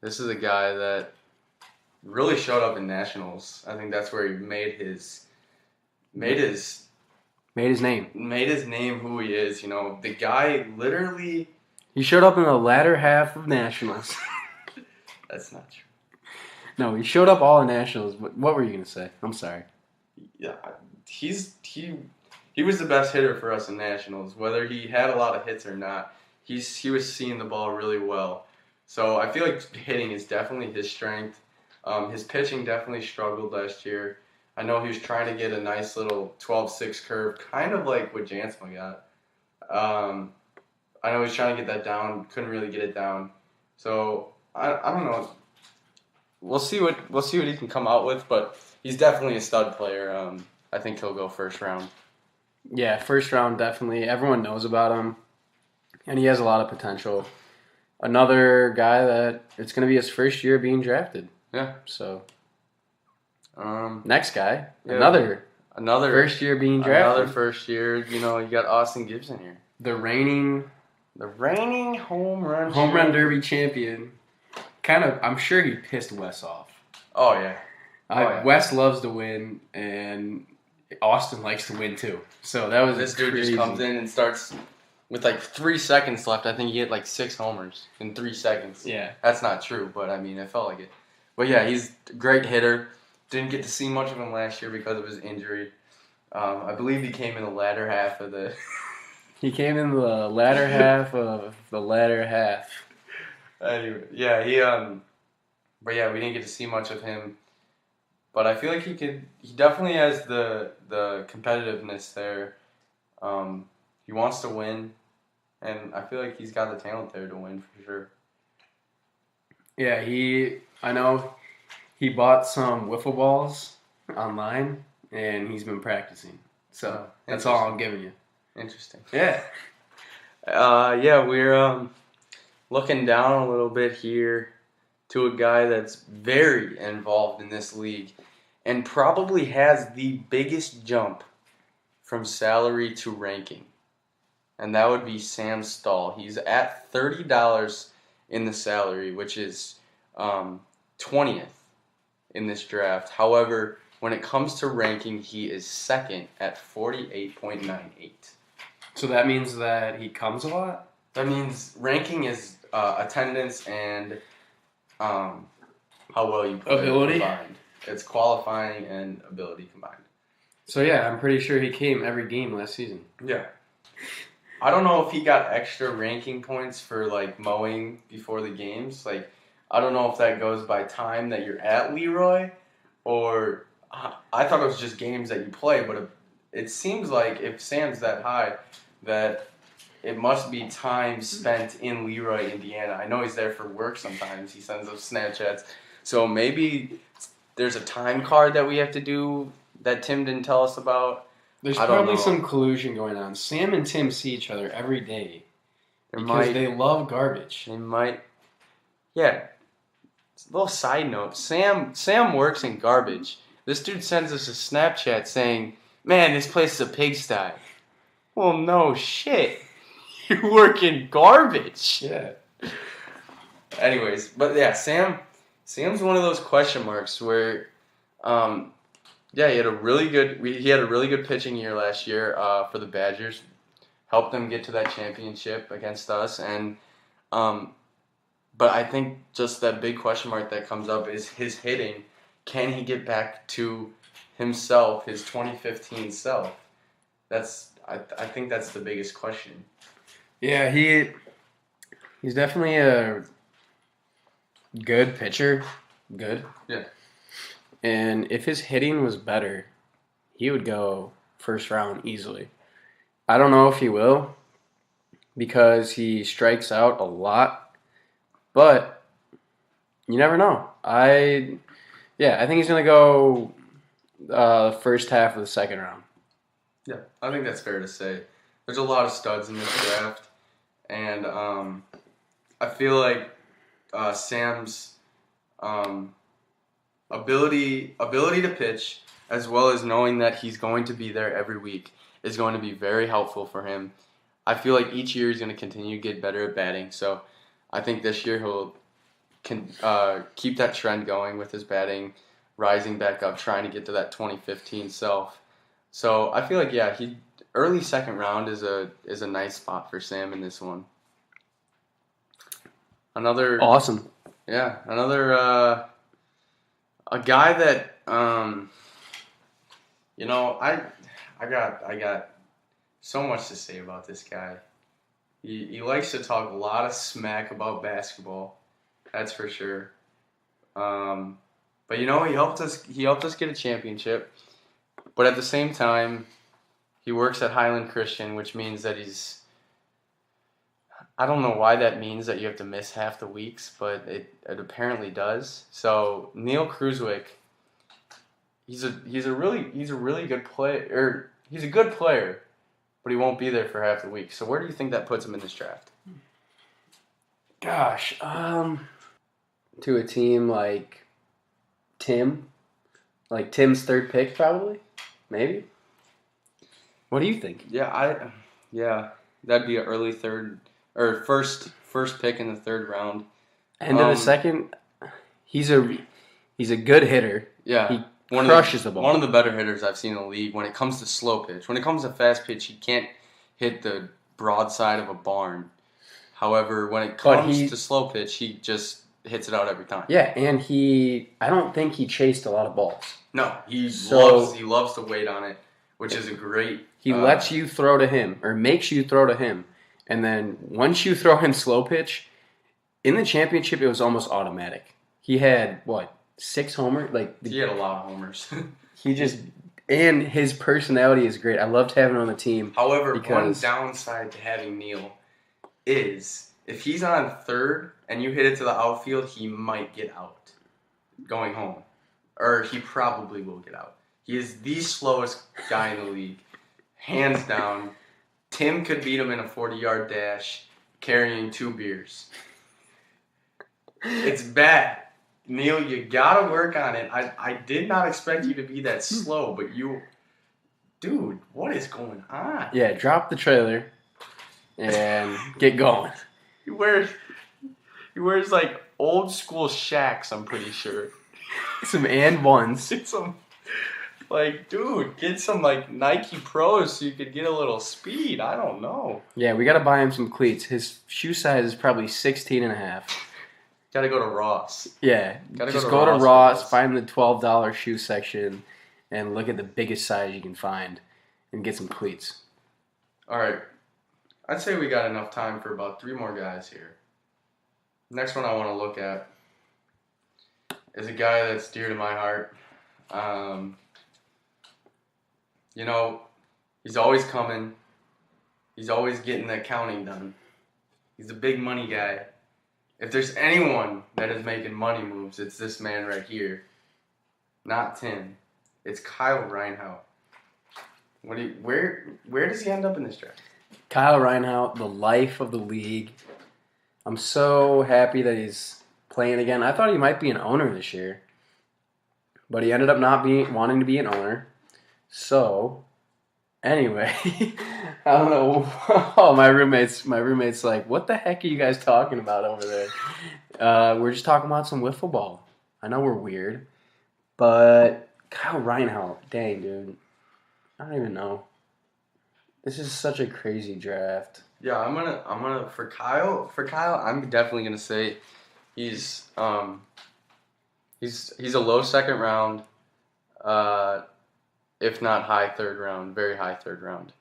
A: This is a guy that really showed up in nationals. I think that's where he made his name who he is. The guy literally...
B: He showed up in the latter half of nationals.
A: That's not true.
B: No, he showed up all in nationals. What were you going to say? I'm sorry.
A: Yeah, he was the best hitter for us in nationals. Whether he had a lot of hits or not, he was seeing the ball really well. So I feel like hitting is definitely his strength. His pitching definitely struggled last year. I know he was trying to get a nice little 12-6 curve, kind of like what Jansma got. I know he was trying to get that down, couldn't really get it down. So I don't know. We'll see what he can come out with, but he's definitely a stud player. I think he'll go first round.
B: Yeah, first round definitely. Everyone knows about him, and he has a lot of potential. Another guy that it's going to be his first year being drafted.
A: Yeah.
B: So.
A: Next
B: guy,
A: yeah,
B: another
A: first year being drafted. Another first year. You got Austin Gibson here,
B: the reigning
A: home run
B: derby champion. Kind of, I'm sure he pissed Wes off.
A: Oh yeah.
B: Wes loves to win, and Austin likes to win too. So that was
A: this dude just comes in and starts with 3 seconds left. I think he hit 6 homers in 3 seconds.
B: Yeah,
A: that's not true, but I mean, it felt like it. But yeah, he's a great hitter. Didn't get to see much of him last year because of his injury. I believe he came in the latter half of the
B: He came in the latter half of the latter half.
A: Anyway, yeah, but yeah, we didn't get to see much of him. But I feel like he definitely has the competitiveness there. He wants to win, and I feel like he's got the talent there to win for sure.
B: Yeah, I know he bought some wiffle balls online, and he's been practicing. So that's all I'm giving you.
A: Interesting.
B: Yeah.
A: Yeah, we're looking down a little bit here to a guy that's very involved in this league and probably has the biggest jump from salary to ranking. And that would be Sam Stahl. He's at $30 in the salary, which is 20th in this draft. However, when it comes to ranking, he is second at 48.98.
B: So that means that he comes a lot?
A: That means ranking is attendance and how well you play
B: ability
A: combined. It's qualifying and ability combined.
B: So yeah, I'm pretty sure he came every game last season.
A: Yeah. I don't know if he got extra ranking points for like mowing before the games. Like, I don't know if that goes by time that you're at Leroy, or I thought it was just games that you play. But it seems like if Sam's that high, that it must be time spent in Leroy, Indiana. I know he's there for work sometimes. He sends us Snapchats. So maybe there's a time card that we have to do that Tim didn't tell us about.
B: There's probably some collusion going on. Sam and Tim see each other every day because they love garbage.
A: They might. Yeah. A little side note. Sam works in garbage. This dude sends us a Snapchat saying, "Man, this place is a pigsty." Well, no shit. You work in garbage.
B: Yeah.
A: Anyways, but yeah, Sam's one of those question marks where, yeah, he had a really good pitching year last year for the Badgers, helped them get to that championship against us, and but I think just that big question mark that comes up is his hitting. Can he get back to himself, his 2015 self? I think that's the biggest question.
B: Yeah, he's definitely a good pitcher. Good.
A: Yeah.
B: And if his hitting was better, he would go first round easily. I don't know if he will because he strikes out a lot, but you never know. I think he's going to go first half of the second round.
A: Yeah, I think that's fair to say. There's a lot of studs in this draft, and I feel like Sam's ability to pitch, as well as knowing that he's going to be there every week, is going to be very helpful for him. I feel like each year he's going to continue to get better at batting, so I think this year he'll keep that trend going with his batting, rising back up, trying to get to that 2015 self. So I feel like, yeah, early second round is a nice spot for Sam in this one.
B: Awesome.
A: Yeah, another a guy that I got so much to say about this guy. He likes to talk a lot of smack about basketball, that's for sure. But he helped us get a championship. But at the same time, he works at Highland Christian, which means that I don't know why that means that you have to miss half the weeks, but it apparently does. So Neil Kruzwick, he's a really good player. He's a good player, but he won't be there for half the week. So where do you think that puts him in this draft?
B: Gosh, to a team like Tim, like Tim's third pick, probably, maybe. What do you think?
A: Yeah, that'd be an early third or first pick in the third round.
B: End of the second. He's a good hitter.
A: Yeah,
B: he crushes the ball.
A: One of the better hitters I've seen in the league when it comes to slow pitch. When it comes to fast pitch, he can't hit the broadside of a barn. However, when it comes to slow pitch, he just hits it out every time.
B: Yeah, and I don't think he chased a lot of balls.
A: No, he loves to wait on it. which is a great.
B: He lets you throw to him or makes you throw to him, and then once you throw him slow pitch, in the championship it was almost automatic. He had what 6 homers?
A: He had a lot of homers.
B: He just and his personality is great. I loved having him on the team.
A: However, one downside to having Neil is if he's on third and you hit it to the outfield, he might get out going home. Or he probably will get out. He is the slowest guy in the league. Hands down. Tim could beat him in a 40-yard dash carrying 2 beers. It's bad. Neil, you gotta work on it. I did not expect you to be that slow, but dude, what is going on?
B: Yeah, drop the trailer and get going.
A: He wears like old school Shacks, I'm pretty sure.
B: Some and ones.
A: Dude, get some like Nike Pros so you could get a little speed. I don't know.
B: Yeah, we gotta buy him some cleats. His shoe size is probably 16 and a half.
A: Gotta go to Ross.
B: Yeah, just go to Ross, find the $12 shoe section, and look at the biggest size you can find, and get some cleats.
A: All right, I'd say we got enough time for about 3 more guys here. Next one I want to look at is a guy that's dear to my heart. He's always coming. He's always getting the accounting done. He's a big money guy. If there's anyone that is making money moves, it's this man right here. Not Tim. It's Kyle Reinhart. Where does he end up in this draft?
B: Kyle Reinhart, the life of the league. I'm so happy that he's playing again. I thought he might be an owner this year, but he ended up not wanting to be an owner. So, anyway, I don't know. Oh, my roommate's like, what the heck are you guys talking about over there? We're just talking about some wiffle ball. I know we're weird, but Kyle Reinhart, dang, dude. I don't even know. This is such a crazy draft.
A: Yeah, I'm gonna for Kyle, I'm definitely gonna say he's a low second round, if not high third round, very high third round.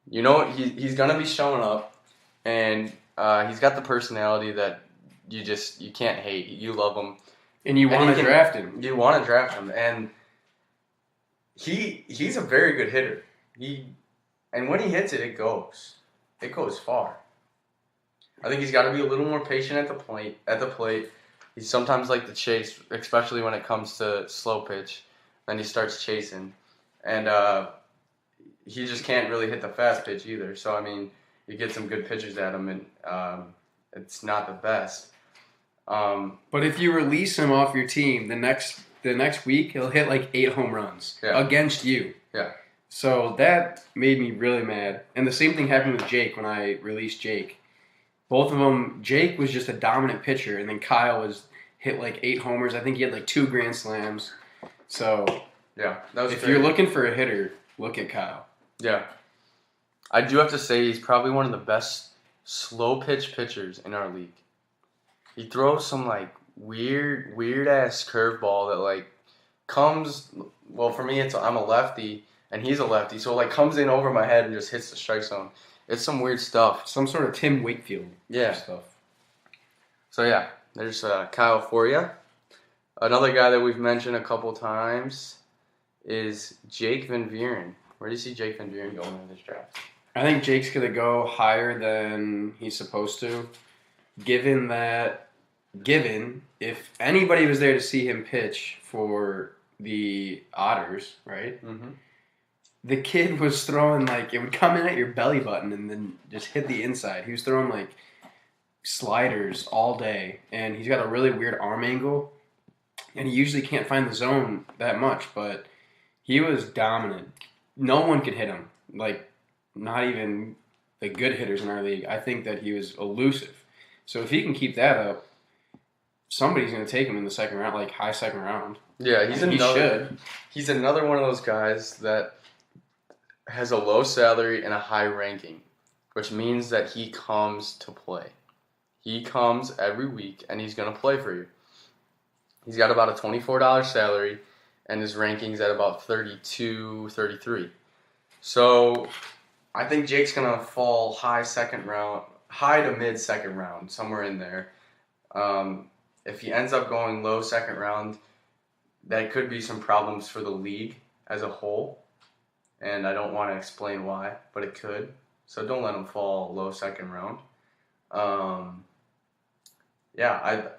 A: He's gonna be showing up, and he's got the personality that you can't hate. You love him,
B: and you want to draft him.
A: You want to draft him, and he's a very good hitter. And when he hits it, it goes far. I think he's got to be a little more patient at the plate. He's sometimes like the chase, especially when it comes to slow pitch. Then he starts chasing, and he just can't really hit the fast pitch either. So I mean, you get some good pitches at him, and it's not the best.
B: But if you release him off your team, the next week he'll hit like 8 home runs against you.
A: Yeah.
B: So that made me really mad. And the same thing happened with Jake when I released Jake. Both of them, Jake was just a dominant pitcher, and then Kyle hit like 8 homers. I think he had like 2 grand slams. So
A: yeah, that was
B: if you're looking for a hitter, look at Kyle.
A: Yeah. I do have to say he's probably one of the best slow pitch pitchers in our league. He throws some like weird ass curveball that like comes. Well, for me, I'm a lefty. And he's a lefty, so it like comes in over my head and just hits the strike zone. It's some weird stuff.
B: Some sort of Tim Wakefield stuff.
A: So yeah, there's Kyle for you. Another guy that we've mentioned a couple times is Jake Van Vieren. Where do you see Jake Van Vieren going in this draft?
B: I think Jake's going to go higher than he's supposed to. Given if anybody was there to see him pitch for the Otters, right?
A: Mm-hmm.
B: The kid was throwing like, it would come in at your belly button and then just hit the inside. He was throwing like sliders all day, and he's got a really weird arm angle, and he usually can't find the zone that much, but he was dominant. No one could hit him, like not even the good hitters in our league. I think that he was elusive. So if he can keep that up, somebody's going to take him in the second round, like high second round.
A: Yeah, he's another one of those guys that has a low salary and a high ranking, which means that he comes to play. He comes every week, and he's going to play for you. He's got about a $24 salary, and his ranking's at about 32, 33. So I think Jake's gonna fall high to mid second round, somewhere in there. If he ends up going low second round, that could be some problems for the league as a whole. And I don't want to explain why, but it could. So don't let him fall low second round.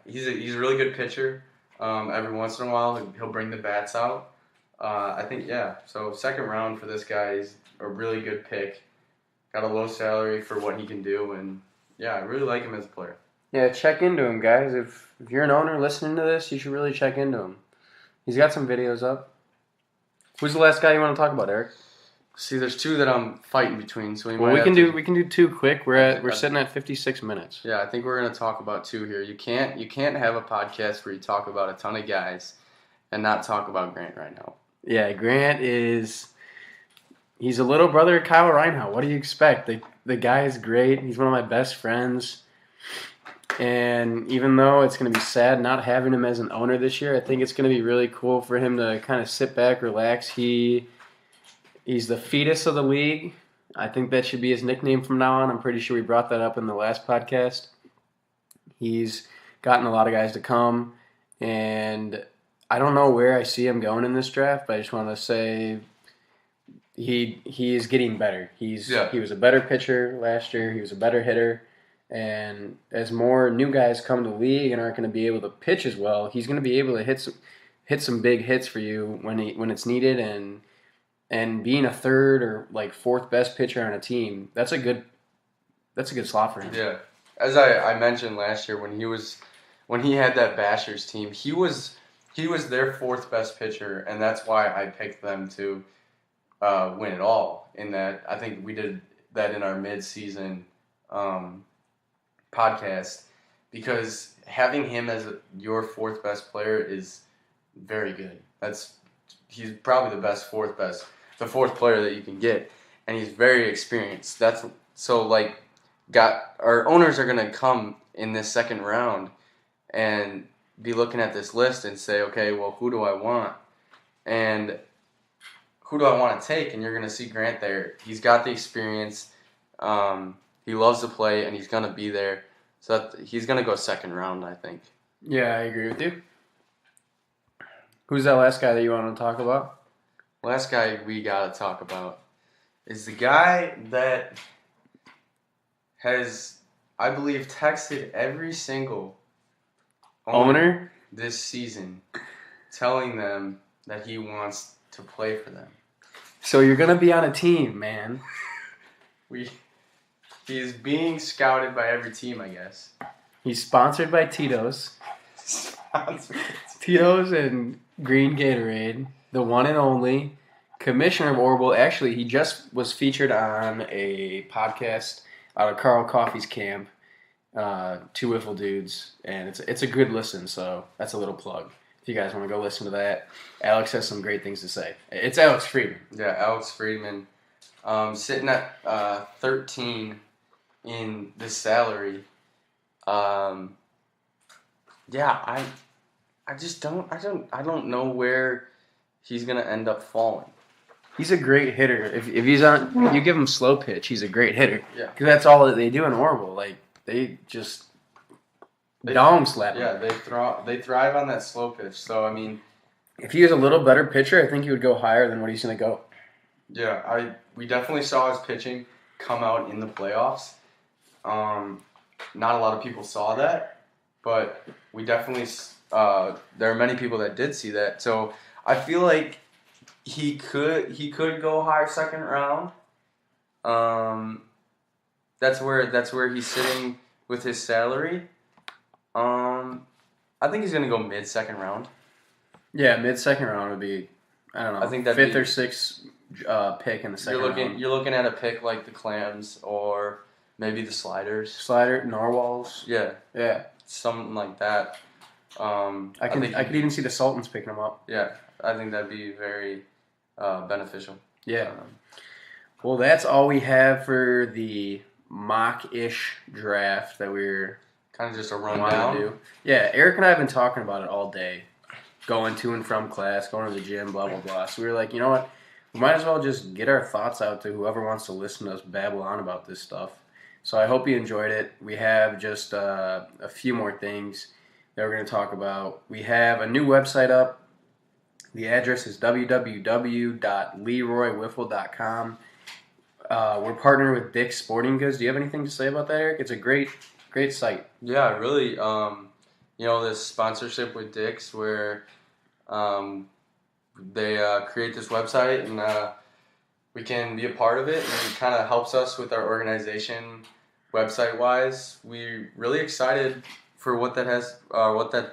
A: He's a really good pitcher. Every once in a while, he'll bring the bats out. I think, so second round for this guy is a really good pick. Got a low salary for what he can do, and I really like him as a player.
B: Yeah, check into him, guys. If you're an owner listening to this, you should really check into him. He's got some videos up. Who's the last guy you want to talk about, Eric?
A: See, there's two that I'm fighting between, so
B: we can do two quick. We're sitting at 56 minutes.
A: Yeah, I think we're gonna talk about two here. You can't have a podcast where you talk about a ton of guys and not talk about Grant right now.
B: Yeah, Grant he's a little brother of Kyle Reinhardt. What do you expect? The guy is great. He's one of my best friends. And even though it's going to be sad not having him as an owner this year, I think it's going to be really cool for him to kind of sit back, relax. He's the fetus of the league. I think that should be his nickname from now on. I'm pretty sure we brought that up in the last podcast. He's gotten a lot of guys to come, and I don't know where I see him going in this draft, but I just want to say he is getting better. He was a better pitcher last year. He was a better hitter. And as more new guys come to the league and aren't going to be able to pitch as well, he's going to be able to hit some big hits for you when it's needed. And being a third or like fourth best pitcher on a team, that's a good slot for him.
A: Yeah, as I mentioned last year when he had that Bashers team, he was their fourth best pitcher, and that's why I picked them to win it all. In that, I think we did that in our mid-season podcast, because having him as your fourth best player is very good. He's probably the fourth player that you can get, and he's very experienced. Our owners are gonna come in this second round and be looking at this list and say, okay, well, who do I want? And who do I want to take? And you're gonna see Grant there. He's got the experience. He loves to play, and he's going to be there. So he's going to go second round, I think.
B: Yeah, I agree with you. Who's that last guy that you want to talk about?
A: Last guy we got to talk about is the guy that has, I believe, texted every single owner this season telling them that he wants to play for them.
B: So you're going to be on a team, man.
A: He's being scouted by every team, I guess.
B: He's sponsored by Tito's. Tito's and Green Gatorade, the one and only commissioner of Orville. Actually, he just was featured on a podcast out of Carl Coffey's camp, Two Wiffle Dudes, and it's a good listen, so that's a little plug. If you guys want to go listen to that, Alex has some great things to say. It's Alex Friedman.
A: Yeah, Alex Friedman, sitting at 13 in the salary. I don't know where he's gonna end up falling.
B: He's a great hitter. If he's on, you give him slow pitch, he's a great hitter.
A: Yeah,
B: because that's all that they do in Orville. Like they just dong slap.
A: Yeah, they thrive on that slow pitch. So I mean,
B: if he was a little better pitcher, I think he would go higher than what he's gonna go.
A: Yeah, we definitely saw his pitching come out in the playoffs. Not a lot of people saw that, but we definitely there are many people that did see that. So I feel like he could go higher second round. That's where he's sitting with his salary. I think he's gonna go mid second round.
B: Yeah, mid second round would be, I don't know, I think that fifth or sixth pick in the second round.
A: You're looking at a pick like the Clams or maybe the Sliders.
B: Narwhals.
A: Yeah, something like that.
B: I could even see the Sultans picking them up.
A: Yeah, I think that'd be very beneficial.
B: Yeah. Well, that's all we have for the mock-ish draft that we're
A: kind of just a rundown.
B: Do. Yeah, Eric and I have been talking about it all day, going to and from class, going to the gym, blah blah blah. So we were like, you know what? we might as well just get our thoughts out to whoever wants to listen to us babble on about this stuff. So I hope you enjoyed it. We have just a few more things that we're going to talk about. We have a new website up. The address is www.leroywiffle.com. We're partnering with Dick's Sporting Goods. Do you have anything to say about that, Eric? It's a great site.
A: Yeah, really. This sponsorship with Dick's where they create this website and we can be a part of it, and it kind of helps us with our organization website wise. We're really excited for what that's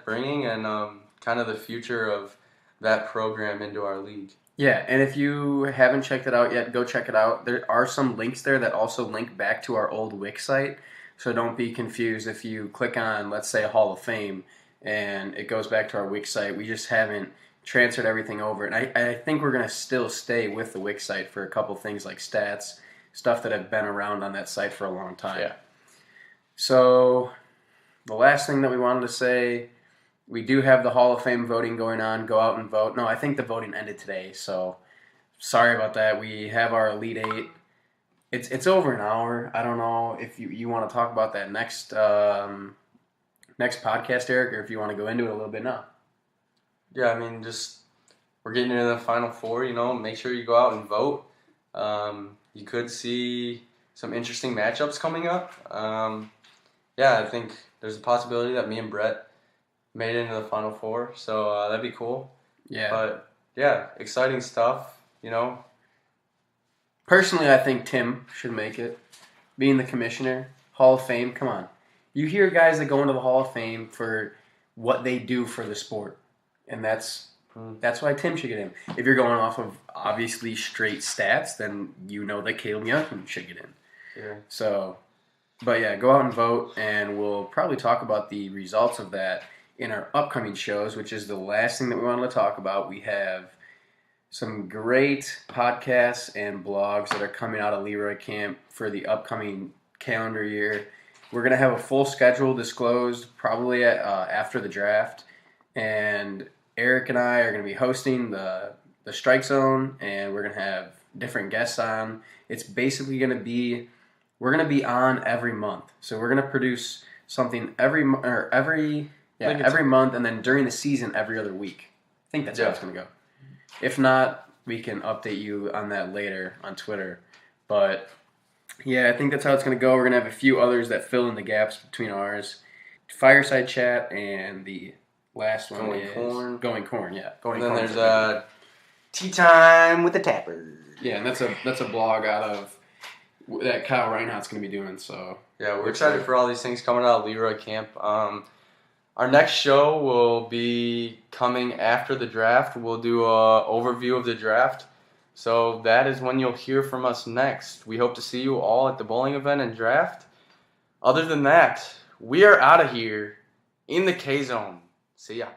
A: bringing and kind of the future of that program into our league.
B: Yeah, and if you haven't checked it out yet, go check it out. There are some links there that also link back to our old Wix site, so don't be confused if you click on, let's say, Hall of Fame, and it goes back to our Wix site. We just haven't transferred everything over, and I think we're going to still stay with the Wix site for a couple things like stats, stuff that have been around on that site for a long time.
A: Yeah.
B: So the last thing that we wanted to say, we do have the Hall of Fame voting going on. Go out and vote. No, I think the voting ended today, so sorry about that. We have our Elite Eight. It's over an hour. I don't know if you want to talk about that next podcast, Eric, or if you want to go into it a little bit now.
A: Yeah, I mean, we're getting into the Final Four, make sure you go out and vote. You could see some interesting matchups coming up. I think there's a possibility that me and Brett made it into the Final Four, so that'd be cool.
B: Yeah.
A: But, yeah, exciting stuff,
B: Personally, I think Tim should make it. Being the commissioner, Hall of Fame, come on. You hear guys that go into the Hall of Fame for what they do for the sport, and that's why Tim should get in. If you're going off of obviously straight stats, then you know that Caleb Young should get in.
A: Yeah.
B: So, but yeah, go out and vote, and we'll probably talk about the results of that in our upcoming shows, which is the last thing that we wanted to talk about. We have some great podcasts and blogs that are coming out of Leroy Camp for the upcoming calendar year. We're going to have a full schedule disclosed probably after the draft, and Eric and I are going to be hosting the Strike Zone, and we're going to have different guests on. It's basically going to be, we're going to be on every month. So we're going to produce something every month, and then during the season every other week. I think that's how it's going to go. If not, we can update you on that later on Twitter. But yeah, I think that's how it's going to go. We're going to have a few others that fill in the gaps between ours. Fireside Chat, and the last one is Going Corn. Yeah,
A: and then there's Tea Time with the Tapper.
B: Yeah, and that's a blog out of that Kyle Reinhardt's going to be doing. So
A: yeah, we're excited for all these things coming out of Leroy Camp. Our next show will be coming after the draft. We'll do an overview of the draft. So that is when you'll hear from us next. We hope to see you all at the bowling event and draft. Other than that, we are out of here in the K-Zone. See ya.